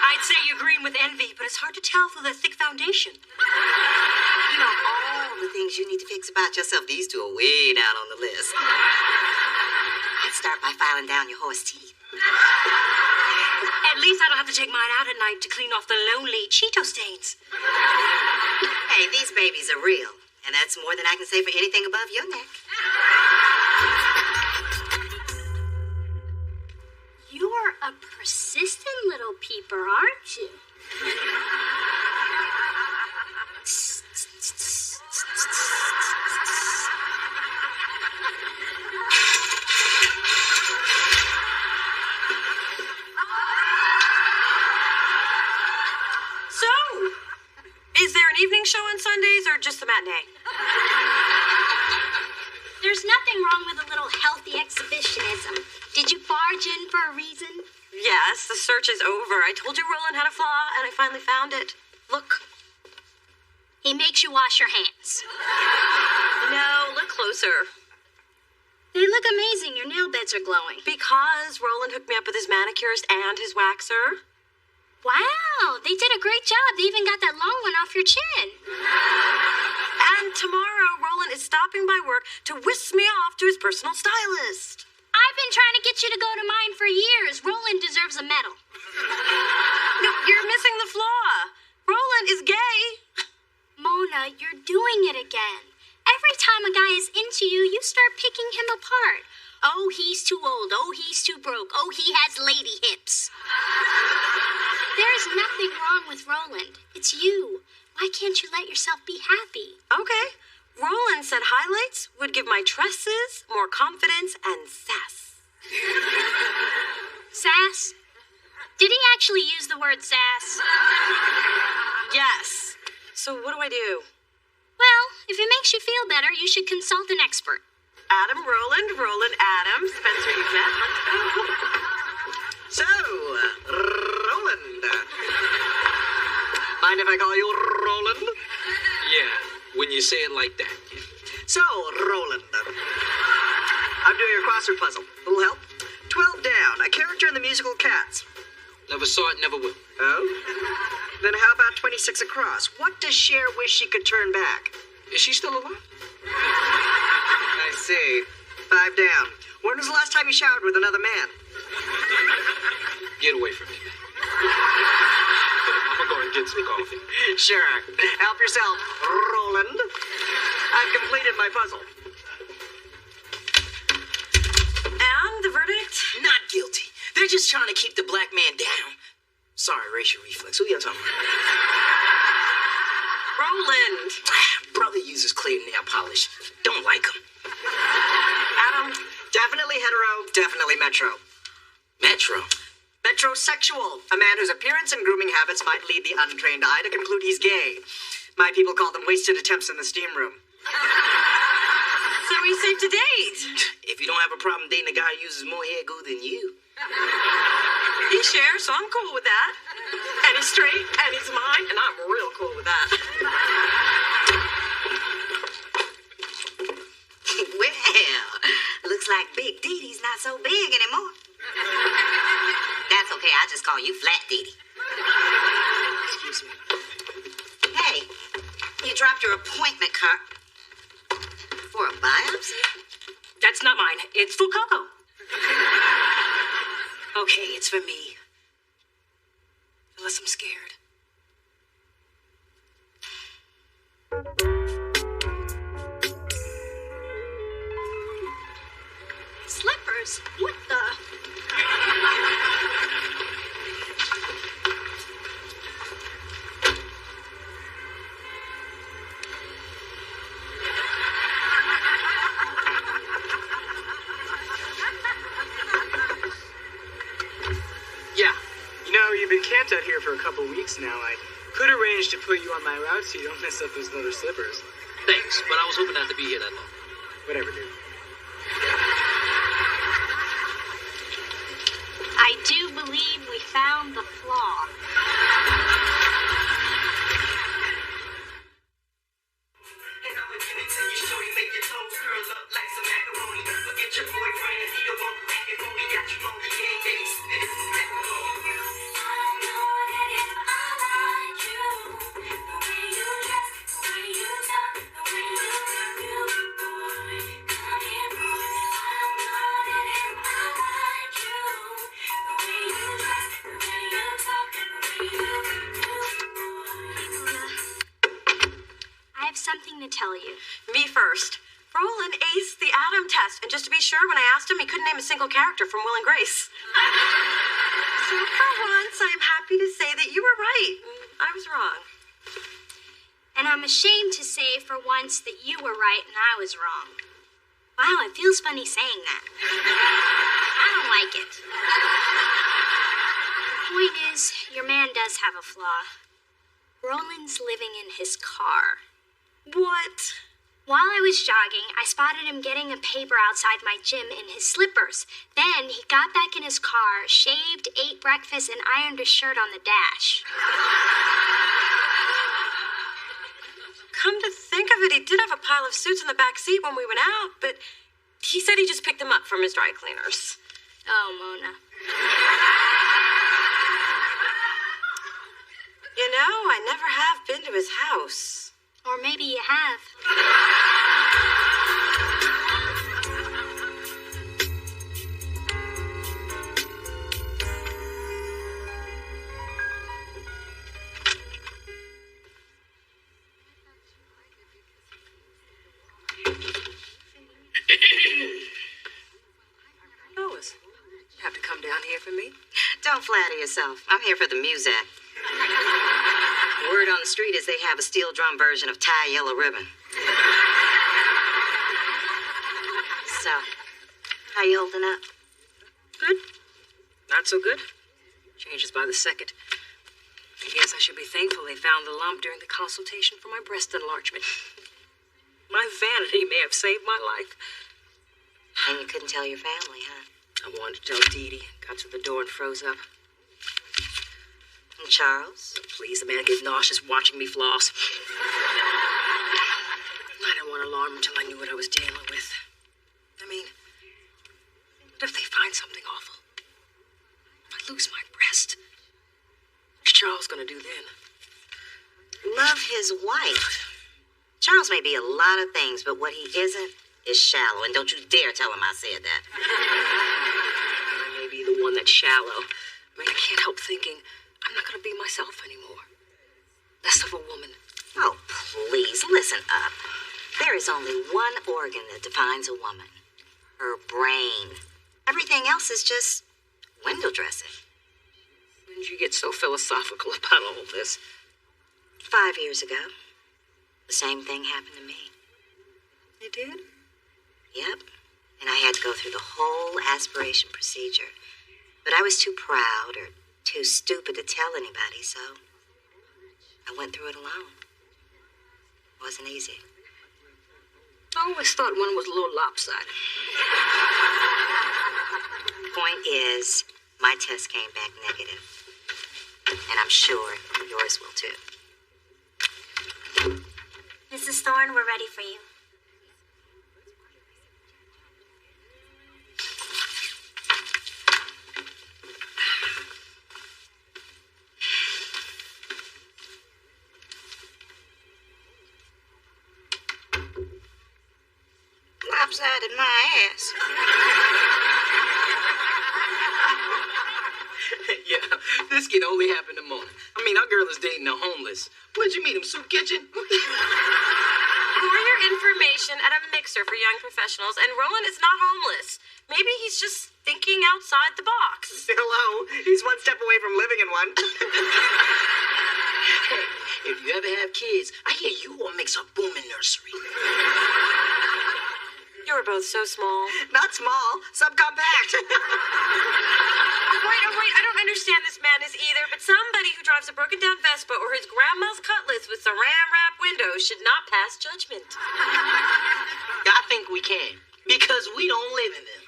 I'd say you're green with envy, but it's hard to tell through the thick foundation. You know, all the things you need to fix about yourself, these two are way down on the list. I'd start by filing down your horse teeth. At least I don't have to take mine out at night to clean off the lonely Cheeto stains. Hey, these babies are real, and that's more than I can say for anything above your neck. You're a persistent little peeper, aren't you? So, is there an evening show on Sundays or just the matinee? There's nothing wrong with a little healthy exhibitionism. Did you barge in for a reason? Yes, the search is over. I told you Roland had a flaw, and I finally found it. Look. He makes you wash your hands. No, look closer. They look amazing. Your nail beds are glowing. Because Roland hooked me up with his manicurist and his waxer. Wow, they did a great job. They even got that long one off your chin. And tomorrow, Roland is stopping by work to whisk me off to his personal stylist. I've been trying to get you to go to mine for years. Roland deserves a medal. No, you're missing the flaw. Roland is gay. Mona, you're doing it again. Every time a guy is into you, you start picking him apart. Oh, he's too old. Oh, he's too broke. Oh, he has lady hips. There's nothing wrong with Roland. It's you. Why can't you let yourself be happy? Okay. Roland said highlights would give my tresses more confidence and sass. Sass? Did he actually use the word sass? Yes. So what do I do? Well, if it makes you feel better, you should consult an expert. Adam, Roland, Roland, Adam, Spencer, you've met. Let's go. So, Roland. Mind if I call you Roland? Yeah, when you say it like that. So, Roland. I'm doing a crossword puzzle. Little help? 12 down. A character in the musical Cats. Never saw it, never will. Oh? Then how about 26 across? What does Cher wish she could turn back? Is she still alive? I see. 5 down. When was the last time you showered with another man? Get away from me, man. I'm gonna go and get some coffee. Sure. Help yourself, Roland. I've completed my puzzle. And the verdict? Not guilty. They're just trying to keep the black man down. Sorry, racial reflex. Who y'all talking about? Roland. Brother uses clear nail polish. Don't like him. Adam. Definitely hetero, definitely metro. Metro? Metrosexual. A man whose appearance and grooming habits might lead the untrained eye to conclude he's gay. My people call them wasted attempts in the steam room. So he's safe to date. If you don't have a problem dating a guy who uses more hair glue than you. He shares, so I'm cool with that. And he's straight, and he's mine, and I'm real cool with that. Well, looks like Big Dee Dee's not so big anymore. That's okay, I'll just call you Flat Dee Dee. Excuse me. Hey, you dropped your appointment card for a biopsy? That's not mine. It's for Coco. Okay, it's for me. Unless I'm scared. Slippers? What the? Yeah. You know, you've been camped out here for a couple weeks now. I could arrange to put you on my route so you don't mess up those leather slippers. Thanks, but I was hoping not to be here that long. Whatever, dude. I do believe we found the flaw. I have something to tell you. Me first. Roland aced the Adam test, and just to be sure, when I asked him, he couldn't name a single character from Will and Grace. So for once, I'm happy to say that you were right. I was wrong. And I'm ashamed to say for once that you were right and I was wrong. Wow, it feels funny saying that. I don't like it. The point is, your man does have a flaw. Roland's living in his car. What? While I was jogging, I spotted him getting a paper outside my gym in his slippers. Then he got back in his car, shaved, ate breakfast, and ironed his shirt on the dash. Come to think of it, he did have a pile of suits in the back seat when we went out, but he said he just picked them up from his dry cleaners. Oh, Mona. You know, I never have been to his house. Or maybe you have. Lois, you have to come down here for me. Don't flatter yourself. I'm here for the music. Word on the street is they have a steel drum version of Tie Yellow Ribbon. So, how you holding up? Good. Not so good. Changes by the second. I guess I should be thankful they found the lump during the consultation for my breast enlargement. My vanity may have saved my life. And you couldn't tell your family, huh? I wanted to tell Dee Dee. Got to the door and froze up. And Charles? Please, the man gets nauseous watching me floss. I didn't want to alarm him until I knew what I was dealing with. I mean, what if they find something awful? If I lose my breast? What's Charles gonna do then? Love his wife. Charles may be a lot of things, but what he isn't is shallow. And don't you dare tell him I said that. I may be the one that's shallow. I mean, I can't help thinking I'm not gonna be myself anymore. Less of a woman. Oh, please, listen up. There is only one organ that defines a woman. Her brain. Everything else is just window dressing. When did you get so philosophical about all this? 5 years ago, the same thing happened to me. You did? Yep. And I had to go through the whole aspiration procedure. But I was too proud or too stupid to tell anybody, so I went through it alone. It wasn't easy. I always thought one was a little lopsided. Point is, my test came back negative. And I'm sure yours will too. Mrs. Thorne, we're ready for you. Lopsided my ass. Yeah, this can only happen in Mona. I mean, our girl is dating a homeless. Where'd you meet him, soup kitchen? For your information, at a mixer for young professionals, and Roland is not homeless. Maybe he's just thinking outside the box. Hello, he's one step away from living in one. Hey, if you ever have kids, I hear you will mix a booming nursery. You were both so small. Not small, subcompact. Wait, I don't understand this madness either, but somebody who drives a broken down Vespa or his grandma's Cutlass with saran wrap windows should not pass judgment. I think we can, because we don't live in them.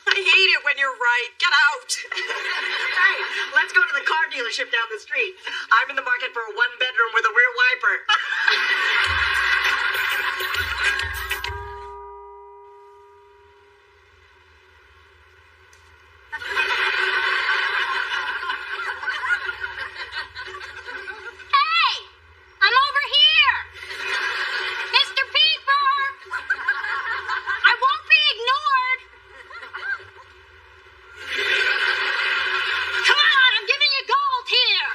I hate it when you're right. Get out. Hey, let's go to the car dealership down the street. I'm in the market for a one-bedroom with a rear wiper. Hey! I'm over here! Mr. Peeper! I won't be ignored! Come on, I'm giving you gold here!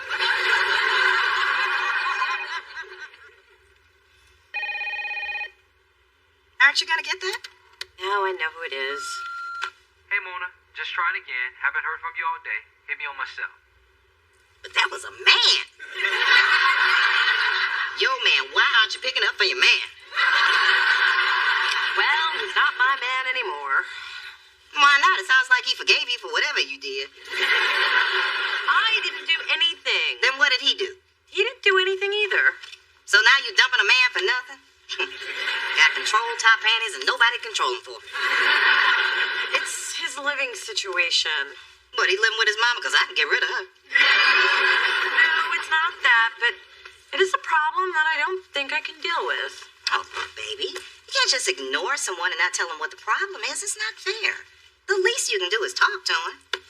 Aren't you gonna get that? Now I know who it is. Hey, Mona. Just trying again. Haven't heard from you all day. Hit me on my cell. But that was a man. Yo, man, why aren't you picking up for your man? Well, he's not my man anymore. Why not? It sounds like he forgave you for whatever you did. I didn't do anything. Then what did he do? He didn't do anything either. So now you dumping a man for nothing? Got control top panties and nobody controlling for him. It's his living situation. But he living with his mama because I can get rid of her. No, it's not that, but it is a problem that I don't think I can deal with. Oh, baby. You can't just ignore someone and not tell them what the problem is. It's not fair. The least you can do is talk to him.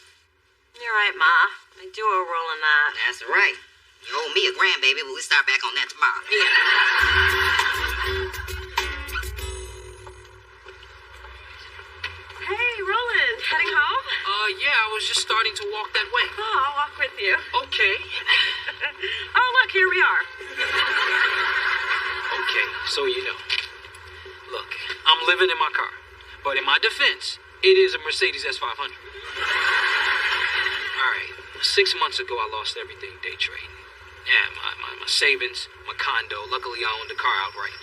You're right, Ma. I do owe Roland that. That's right. You owe me a grandbaby, but we'll start back on that tomorrow. Hey, Roland, heading home? Yeah, I was just starting to walk that way. Oh, I'll walk with you. Okay. Oh, look, here we are. Okay, so you know. Look, I'm living in my car. But in my defense, it is a Mercedes S500. Alright, 6 months ago I lost everything day trading. Yeah, my savings, my condo. Luckily I owned the car outright.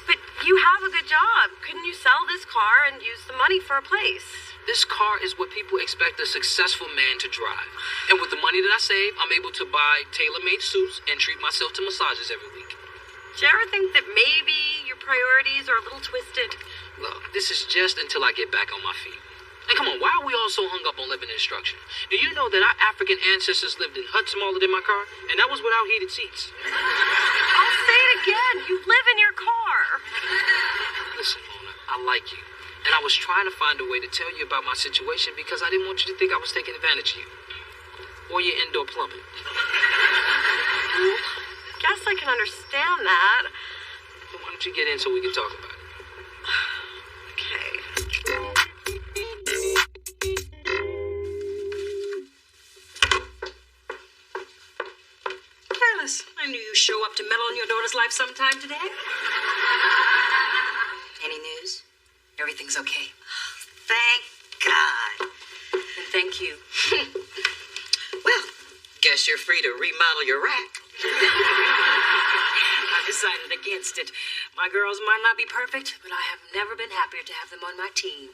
But you have a good job. Couldn't you sell this car and use the money for a place? This car is what people expect a successful man to drive. And with the money that I save, I'm able to buy tailor-made suits and treat myself to massages every week. Do you ever think that maybe your priorities are a little twisted? Look, this is just until I get back on my feet. And come on, why are we all so hung up on living in structure? Do you know that our African ancestors lived in huts smaller than my car? And that was without heated seats. I'll say it again. You live in your car. Listen, Mona, I like you. And I was trying to find a way to tell you about my situation because I didn't want you to think I was taking advantage of you. Or your indoor plumbing. Guess I can understand that. Then why don't you get in so we can talk about it? Okay. Careless. I knew you'd show up to meddle in your daughter's life sometime today. Any news? Everything's okay. Thank God. And thank you. Well, guess you're free to remodel your rack. I decided against it. My girls might not be perfect, but I have never been happier to have them on my team.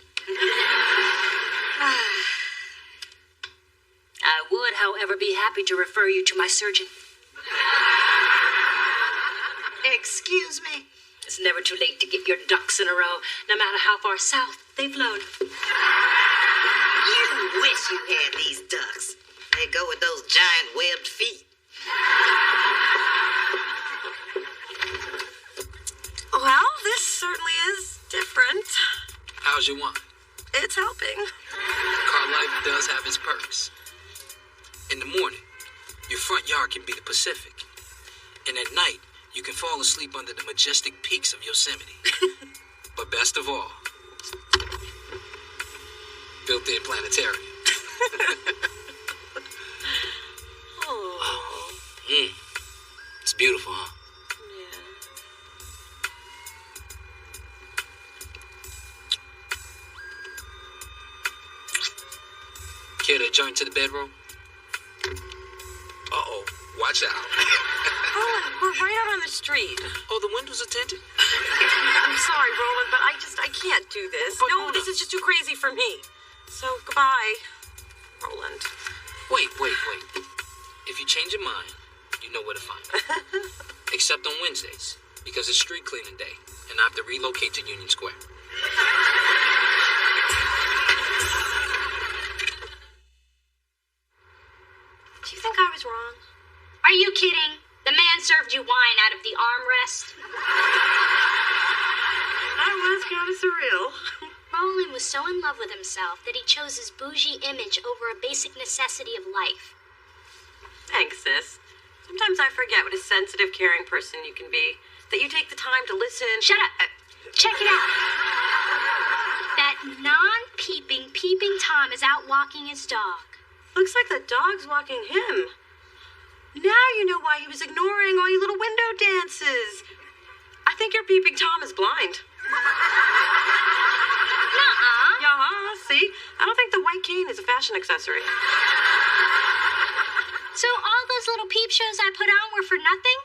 I would, however, be happy to refer you to my surgeon. Excuse me? It's never too late to get your ducks in a row, no matter how far south they've flown. You wish you had these ducks. They go with those giant webbed feet. Well, this certainly is different. How's your wine? It's helping. Car life does have its perks. In the morning, your front yard can be the Pacific. And at night, you can fall asleep under the majestic peaks of Yosemite. But best of all, built-in planetarium. It's beautiful, huh? Care to adjourn to the bedroom? Uh-oh, watch out. We're right out on the street. Oh, the windows are tinted? I'm sorry, Roland, but I can't do this. But No, Mona. this is just too crazy for me. So, goodbye, Roland. Wait. If you change your mind, you know where to find me. Except on Wednesdays, because it's street cleaning day, and I have to relocate to Union Square. Do you think I was wrong? Are you kidding? The man served you wine out of the armrest. That was kind of surreal. Roland was so in love with himself that he chose his bougie image over a basic necessity of life. Thanks, sis. Sometimes I forget what a sensitive, caring person you can be. That you take the time to listen. Shut up. Check it out. That non-peeping Tom is out walking his dog. Looks like the dog's walking him. Now you know why he was ignoring all your little window dances. I think your peeping Tom is blind. Nuh-uh. Yeah, see? I don't think the white cane is a fashion accessory. So all those little peep shows I put on were for nothing?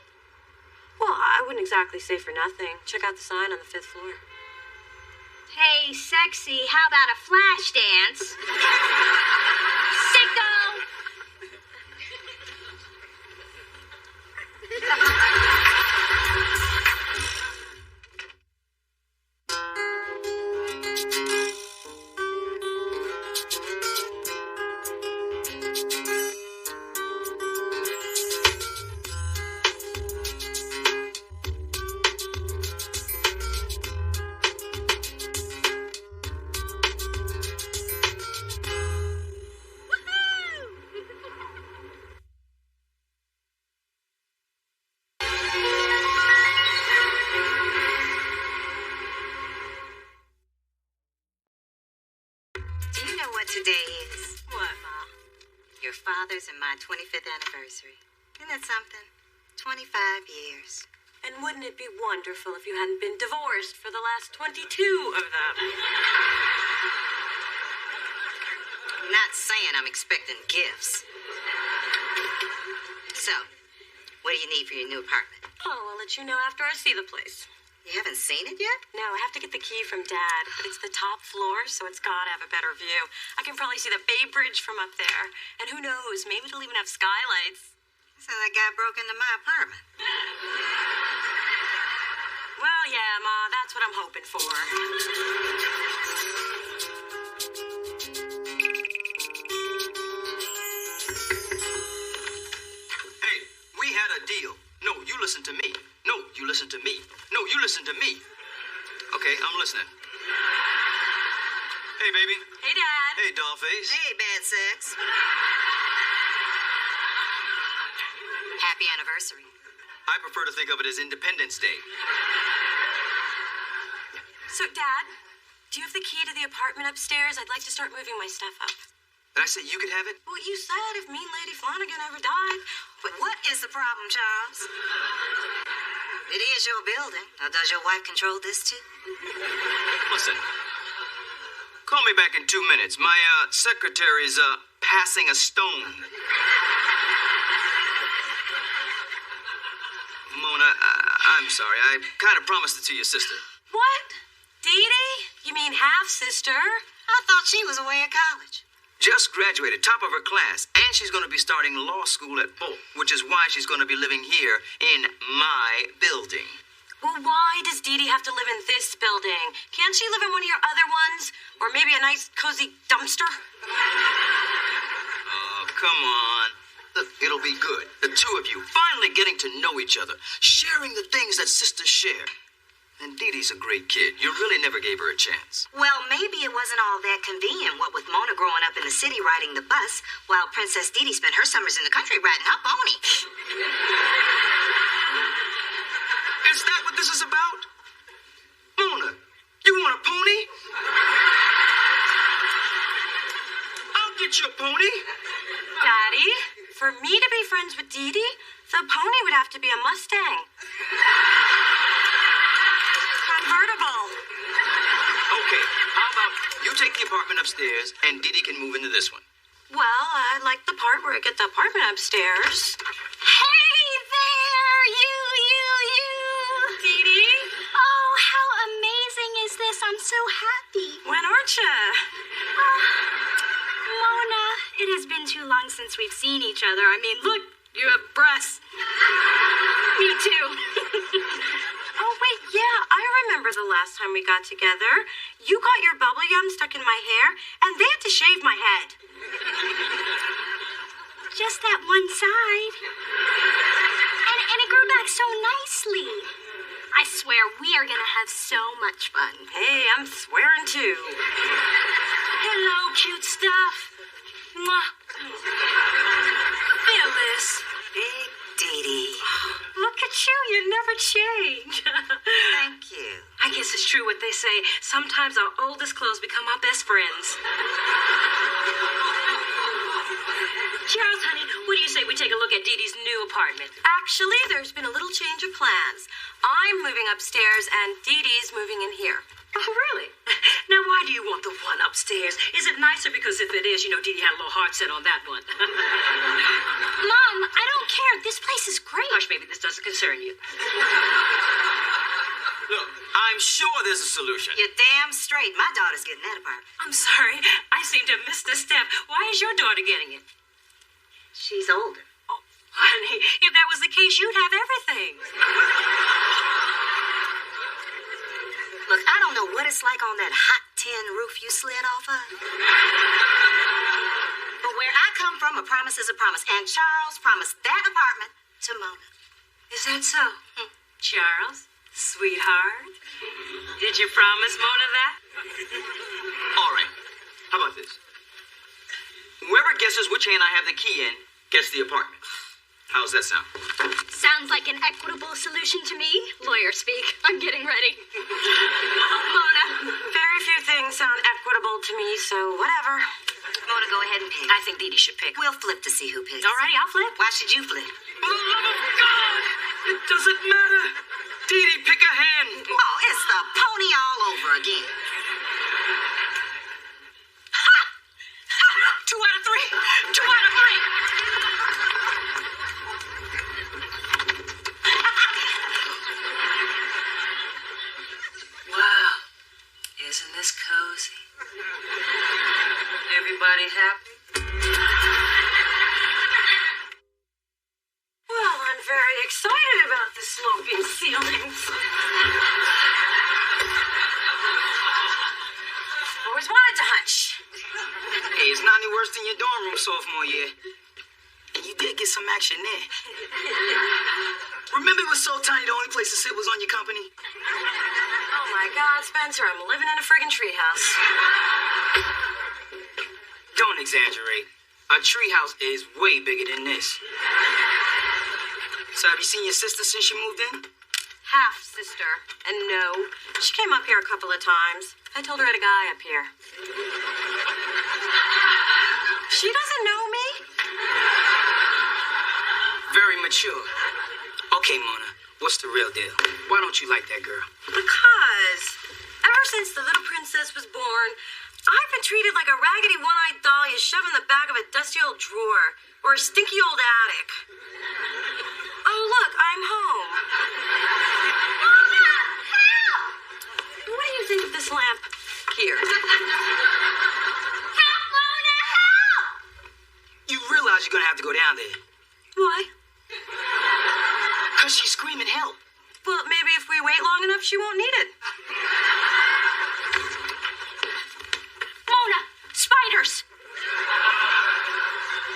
Well, I wouldn't exactly say for nothing. Check out the sign on the 5th floor. Hey, sexy, how about a flash dance? Sicko! Today is What, Ma? your father's and my 25th anniversary. Isn't that something? 25 years. And wouldn't it be wonderful if you hadn't been divorced for the last 22 of them? I'm not saying I'm expecting gifts. So, what do you need for your new apartment? Oh, I'll let you know after I see the place. You haven't seen it yet? No, I have to get the key from Dad, but it's the top floor, so it's gotta have a better view. I can probably see the Bay Bridge from up there. And who knows, maybe it'll even have skylights. So that guy broke into my apartment. Well, yeah, Yeah, Ma, that's what I'm hoping for. Hey, we had a deal. No, you listen to me. No, you listen to me. No, you listen to me. Okay, I'm listening. Hey, baby. Hey, Dad. Hey, dollface. Hey, bad sex. Happy anniversary. I prefer to think of it as Independence Day. So, Dad, do you have the key to the apartment upstairs? I'd like to start moving my stuff up. Did I say you could have it? Well, you said if mean Lady Flanagan ever died. But what is the problem, Charles? It is your building. Now, does your wife control this too? Listen. Call me back in 2 minutes. My secretary's passing a stone. Mona, I'm sorry. I kind of promised it to your sister. What? Dee Dee? You mean half-sister? I thought she was away at college. Just graduated, top of her class, and she's going to be starting law school at Polk, which is why she's going to be living here in my building. Well, why does Dee Dee have to live in this building? Can't she live in one of your other ones? Or maybe a nice, cozy dumpster? Oh, come on. Look, it'll be good. The two of you finally getting to know each other, sharing the things that sisters share. And Dee Dee's a great kid. You really never gave her a chance. Well, maybe it wasn't all that convenient, what with Mona growing up in the city riding the bus, while Princess Dee Dee spent her summers in the country riding her pony. Is that what this is about? Mona, you want a pony? I'll get you a pony. Daddy, for me to be friends with Dee Dee, the pony would have to be a Mustang. Convertible. Okay, how about you take the apartment upstairs and Dee Dee can move into this one? Well, I like the part where I get the apartment upstairs. Hey there, you. Dee Dee? Oh, how amazing is this? I'm so happy. When aren't you? Mona, it has been too long since we've seen each other. I mean, look, you have breasts. Me too. Oh, wait, yeah, I remember the last time we got together. You got your bubble gum stuck in my hair, and they had to shave my head. Just that one side. And it grew back so nicely. I swear, we are going to have so much fun. Hey, I'm swearing too. Hello, cute stuff. Mwah. Feel this. Big Dee Dee. Look at you, you never change. Thank you. I guess it's true what they say. Sometimes our oldest clothes become our best friends. Charles, honey, what do you say we take a look at Dee Dee's new apartment? Actually, there's been a little change of plans. I'm moving upstairs and Dee Dee's moving in here. Oh, really? Now, why do you want the one upstairs? Is it nicer because if it is, you know, Dee Dee had a little heart set on that one? Mom, I don't care. This place is great. Hush, baby, this doesn't concern you. Look, I'm sure there's a solution. You're damn straight. My daughter's getting that apartment. I'm sorry. I seem to have missed a step. Why is your daughter getting it? She's older. Oh, honey, if that was the case, you'd have everything. Look, I don't know what it's like on that hot tin roof you slid off of. But where I come from, a promise is a promise. And Charles promised that apartment to Mona. Is that so? Charles, sweetheart, did you promise Mona that? All right. How about this? Whoever guesses which hand I have the key in gets the apartment. How's that sound? Sounds like an equitable solution to me. Lawyer speak. I'm getting ready. Mona, very few things sound equitable to me, so whatever. Mona, go ahead and pick. I think Dee Dee should pick. We'll flip to see who picks. Alrighty, I'll flip. Why should you flip? For the love of God! It doesn't matter. Dee Dee, pick a hand. Oh, it's the pony all over again. Ha! 2 out of 3. 2 out of 3. Wow. Isn't this cozy? Everybody happy? Well, I'm very excited about the sloping ceilings. your sophomore year. And you did get some action there. Remember it was so tiny the only place to sit was on your company? Oh my God, Spencer, I'm living in a friggin' treehouse. Don't exaggerate. A treehouse is way bigger than this. So have you seen your sister since she moved in? Half sister. And no, she came up here a couple of times. I told her I had a guy up here. She doesn't know me. Very mature. Okay, Mona, what's the real deal? Why don't you like that girl? Because ever since the little princess was born, I've been treated like a raggedy one-eyed doll you shove in the back of a dusty old drawer or a stinky old attic. Oh, look, I'm home. Mona, help! What do you think of this lamp here? Help, Mona, help! You realize you're gonna have to go down there. Why? Because she's screaming help. Well, maybe if we wait long enough, she won't need it. Mona, spiders!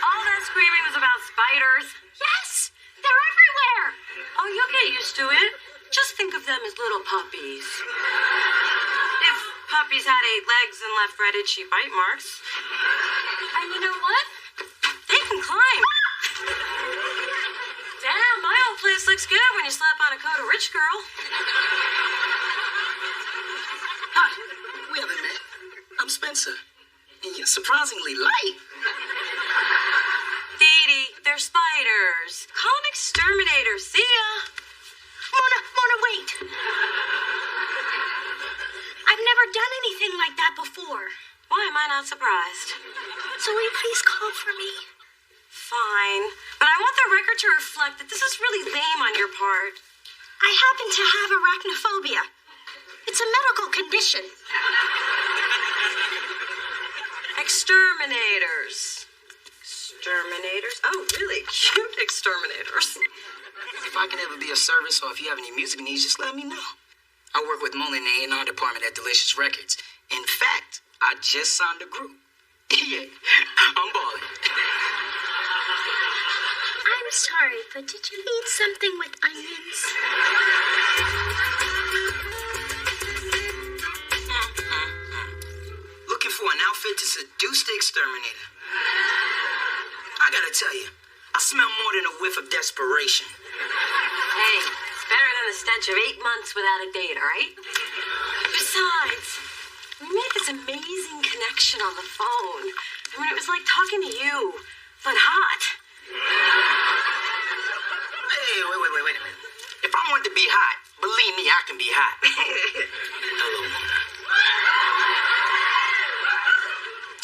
All that screaming was about spiders. Yes, they're everywhere. Oh, you'll get used to it. Just think of them as little puppies. If puppies had 8 legs and left red itchy bite marks. And you know what? They can climb. Damn, my old place looks good when you slap on a coat of rich girl. Hi, we haven't met. I'm Spencer. And you're surprisingly light. Dee Dee, they're spiders. Call them exterminators. See ya. Mona, wait. I've never done anything like that before. Why am I not surprised? So will you please call for me? Fine. But I want the record to reflect that this is really lame on your part. I happen to have arachnophobia. It's a medical condition. Exterminators. Exterminators? Oh, really? Cute exterminators. If I can ever be of service or if you have any music needs, just let me know. I work with Mona in the A&R department at Delicious Records. In fact, I just signed a group. Yeah, I'm balling. I'm sorry, but did you eat something with onions? Looking for an outfit to seduce the exterminator. I gotta tell you, I smell more than a whiff of desperation. Hey, it's better than the stench of 8 months without a date, all right? Besides, we made this amazing connection on the phone. I mean, it was like talking to you, but hot. Hey, wait a minute. If I want to be hot, believe me, I can be hot. Hello, Mona.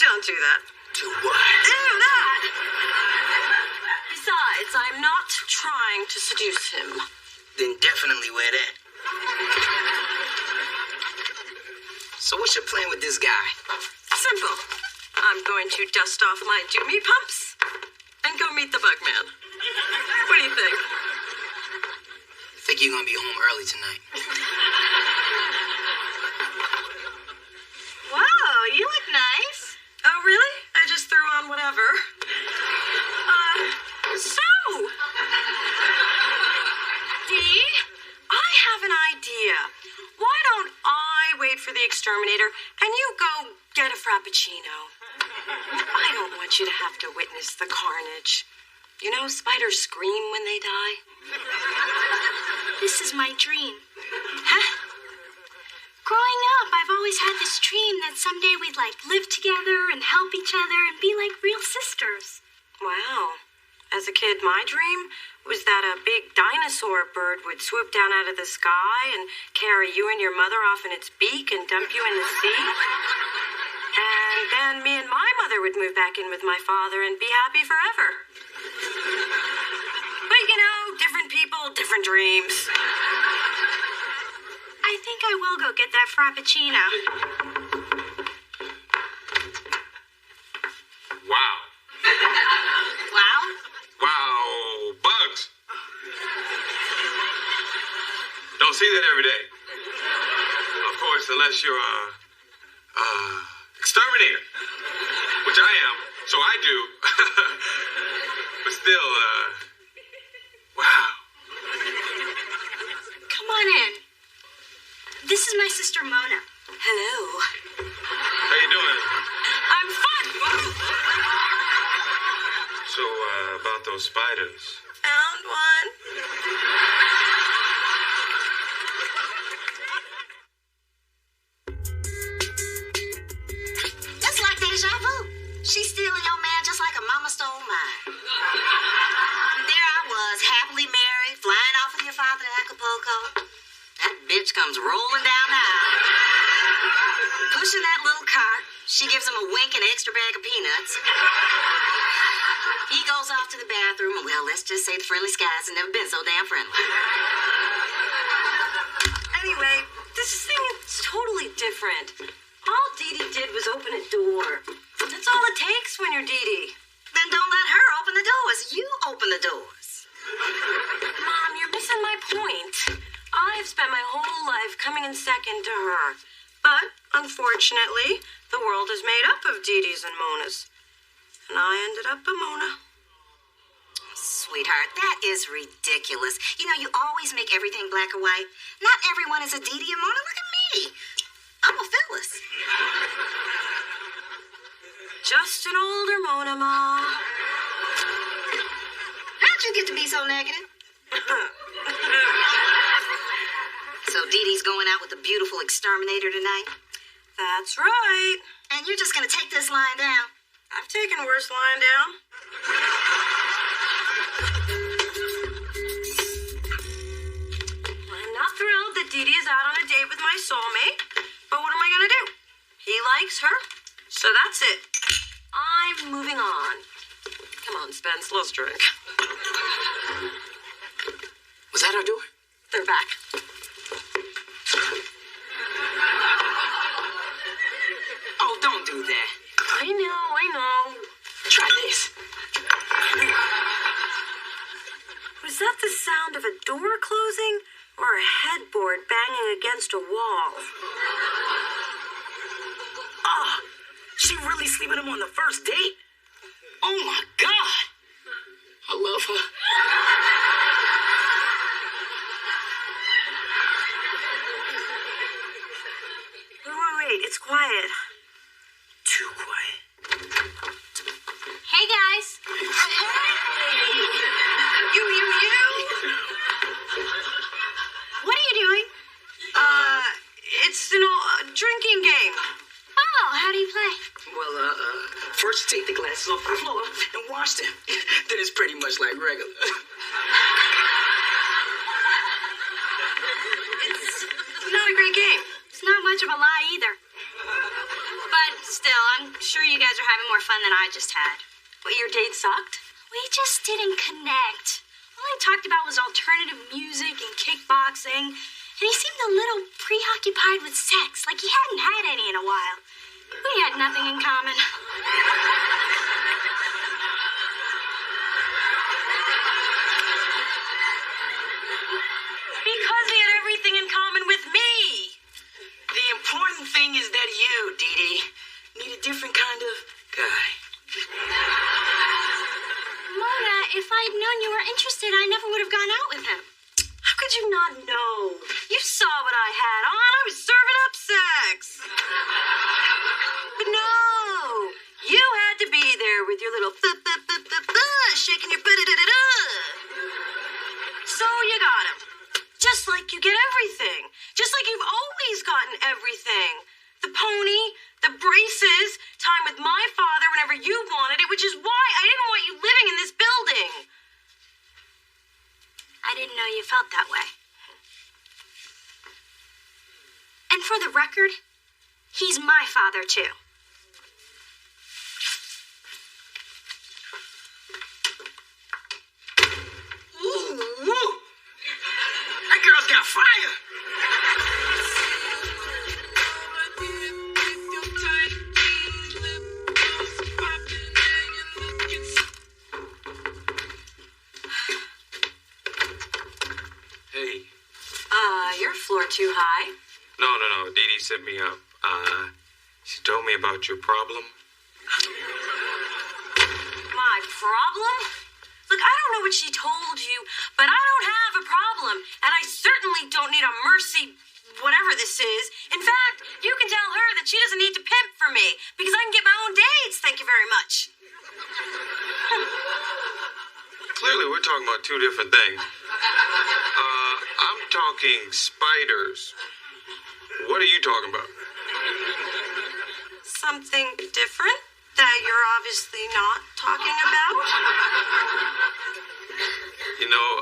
Don't do that. Do what? Do that! Besides, I'm not trying to seduce him. Then definitely wear that. So what's your plan with this guy? Simple. I'm going to dust off my do-me pumps and go meet the bug man. What do you think? I think you're gonna be home early tonight. Wow, you look nice. Oh, really? I just threw on whatever. Dee, I have an idea. Why don't I wait for the exterminator and you go get a frappuccino? I don't want you to have to witness the carnage. You know, spiders scream when they die. This is my dream. Huh? Growing up, I've always had this dream that someday we'd live together and help each other and be like real sisters. Wow. As a kid, my dream was that a big dinosaur bird would swoop down out of the sky and carry you and your mother off in its beak and dump you in the sea. And then me and my mother would move back in with my father and be happy forever. But you know, different people, different dreams. I think I will go get that frappuccino. Wow. Wow? Wow, bugs. Don't see that every day. Of course, unless you're exterminator, which I am. So I do. But still, wow. Come on in. This is my sister Mona. Hello. How you doing? I'm fine. So, about those spiders. Found one. Just like deja vu. She's stealing your man just like a mama stole mine. There I was, happily married, flying off with your father to Acapulco. That bitch comes rolling down the aisle, pushing that little cart. She gives him a wink and an extra bag of peanuts. He goes off to the bathroom, and well, let's just say the friendly skies have never been so damn friendly. Anyway, this thing is totally different. All Dee Dee did was open a door. That's all it takes when you're Dee Dee. Then don't let her open the doors. You open the doors. Mom, you're missing my point. I've spent my whole life coming in second to her. But, unfortunately, the world is made up of Dee Dees and Monas. And I ended up a Mona. Sweetheart, that is ridiculous. You know, you always make everything black or white. Not everyone is a Dee Dee and Mona. Look at me. I'm a Phyllis. Just an older Mona, Mom. How'd you get to be so negative? So Dee Dee's going out with the beautiful exterminator tonight? That's right. And you're just gonna take this lying down? I've taken worse lying down. I'm not thrilled that Dee Dee is out on a date with my soulmate, but what am I gonna do? He likes her, so that's it. I'm moving on. Come on, Spence, let's drink. Was that our door? They're back. Oh, don't do that. I know. Try this. Was that the sound of a door closing or a headboard banging against a wall? Oh, she really sleeping him on the first date? Oh my God. I love her. Wait, it's quiet. Too quiet. Hey, guys. You. What are you doing? It's a drinking game. Oh, how do you play? Well, first you take the glasses off the floor and wash them. Then it's pretty much like regular. It's not a great game. It's not much of a lie either. But still, I'm sure you guys are having more fun than I just had. What, your date sucked? We just didn't connect. All I talked about was alternative music and kickboxing, and he seemed a little preoccupied with sex, like he hadn't had any in a while. We had nothing in common. Because he had everything in common with me. The important thing is that you, Dee Dee, need a different kind of guy. Mona, if I'd known you were interested, I never would have gone out with him. How could you not know? You saw what I had on. I was serving up sex. But no, you had to be there with your little shaking your butt. So you got him. Just like you get everything. Just like you've always gotten everything. The pony, the braces, time with my father whenever you wanted it, which is why I didn't want you living in this building. I didn't know you felt that way. And for the record, he's my father, too. Ooh. That girl's got fire. Hey. Your floor too high. No. Dee Dee set me up. She told me about your problem. problem? Look, I don't know what she told you, but I don't have a problem. And I certainly don't need a mercy, whatever this is. In fact, you can tell her that she doesn't need to pimp for me, because I can get my own dates, thank you very much. Clearly, we're talking about two different things. I'm talking spiders. What are you talking about? Something different that you're obviously not talking about? You know,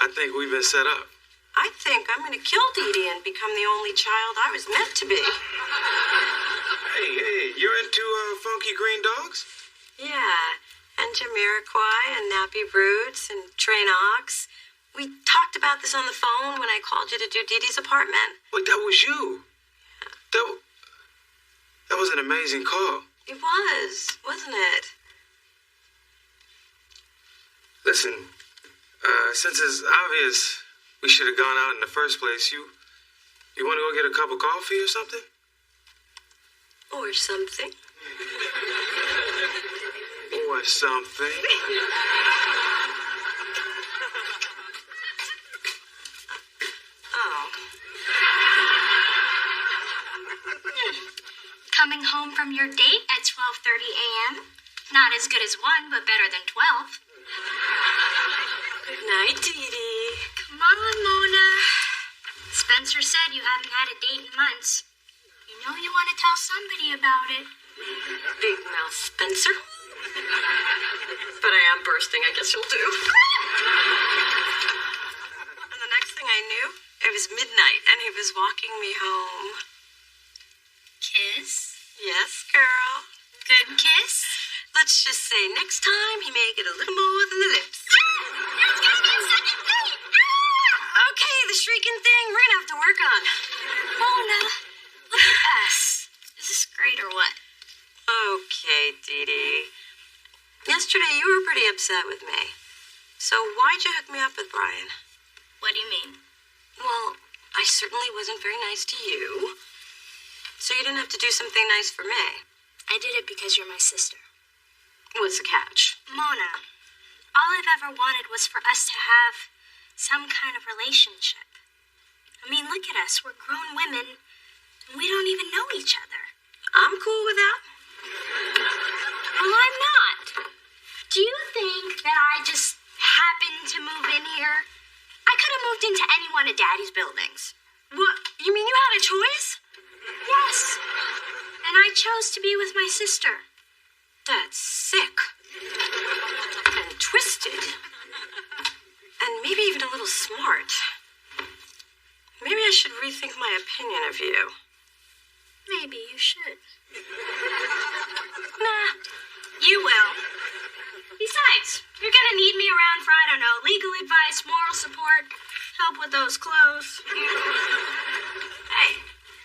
I think we've been set up. I think I'm going to kill Dee Dee and become the only child I was meant to be. Hey, you're into funky green dogs? Yeah, and Jamiroquai and Nappy Roots and Train Ox. We talked about this on the phone when I called you to do Dee Dee's apartment. But that was you. That was an amazing call. It was, wasn't it? Listen, since it's obvious we should have gone out in the first place, you want to go get a cup of coffee or something? Or something. Or something. Oh. Coming home from your date at 12:30 a.m. Not as good as 1, but better than 12. Good night, Dee Dee. Come on, Mona. Spencer said you haven't had a date in months. You know you want to tell somebody about it. Big mouth Spencer. But I am bursting, I guess you'll do. And the next thing I knew, it was midnight and he was walking me home. Kiss? Yes, girl. Good kiss? Let's just say next time he may get a little more than the lips. There's gonna be a second date! Okay, the shrieking thing we're gonna have to work on. Mona, look at us. Is this great or what? Okay, Dee Dee. Yesterday you were pretty upset with me. So why'd you hook me up with Brian? What do you mean? Well, I certainly wasn't very nice to you. So you didn't have to do something nice for me. I did it because you're my sister. What's the catch? Mona, all I've ever wanted was for us to have some kind of relationship. I mean, look at us. We're grown women, and we don't even know each other. I'm cool with that. Well, I'm not. Do you think that I just happened to move in here? I could have moved into any one of Daddy's buildings. What? You mean you had a choice? Yes. And I chose to be with my sister. That's sick. And twisted. And maybe even a little smart. Maybe I should rethink my opinion of you. Maybe you should. Nah. You will. Besides, you're gonna need me around for, I don't know, legal advice, moral support, help with those clothes. Hey,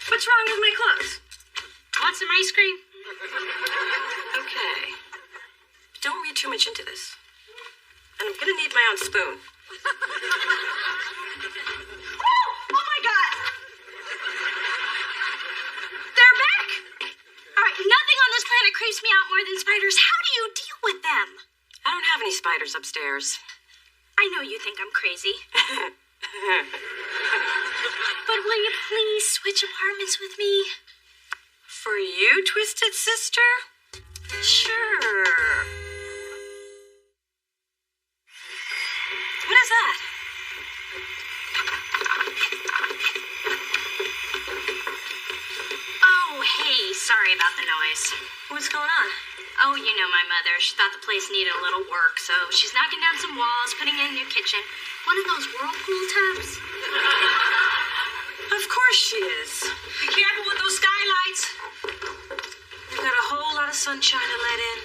what's wrong with my clothes? Want some ice cream? Okay. Don't read too much into this. And I'm gonna need my own spoon. Oh my God! They're back! All right, nothing on this planet creeps me out more than spiders. How do you deal with them? I don't have any spiders upstairs. I know you think I'm crazy. But will you please switch apartments with me? For you, twisted sister? Sure. What is that? Oh, hey, sorry about the noise. What's going on? Oh, you know my mother. She thought the place needed a little work, so she's knocking down some walls, putting in a new kitchen. One of those whirlpool tubs. Of course she is. Be careful with those skylights. We've got a whole lot of sunshine to let in.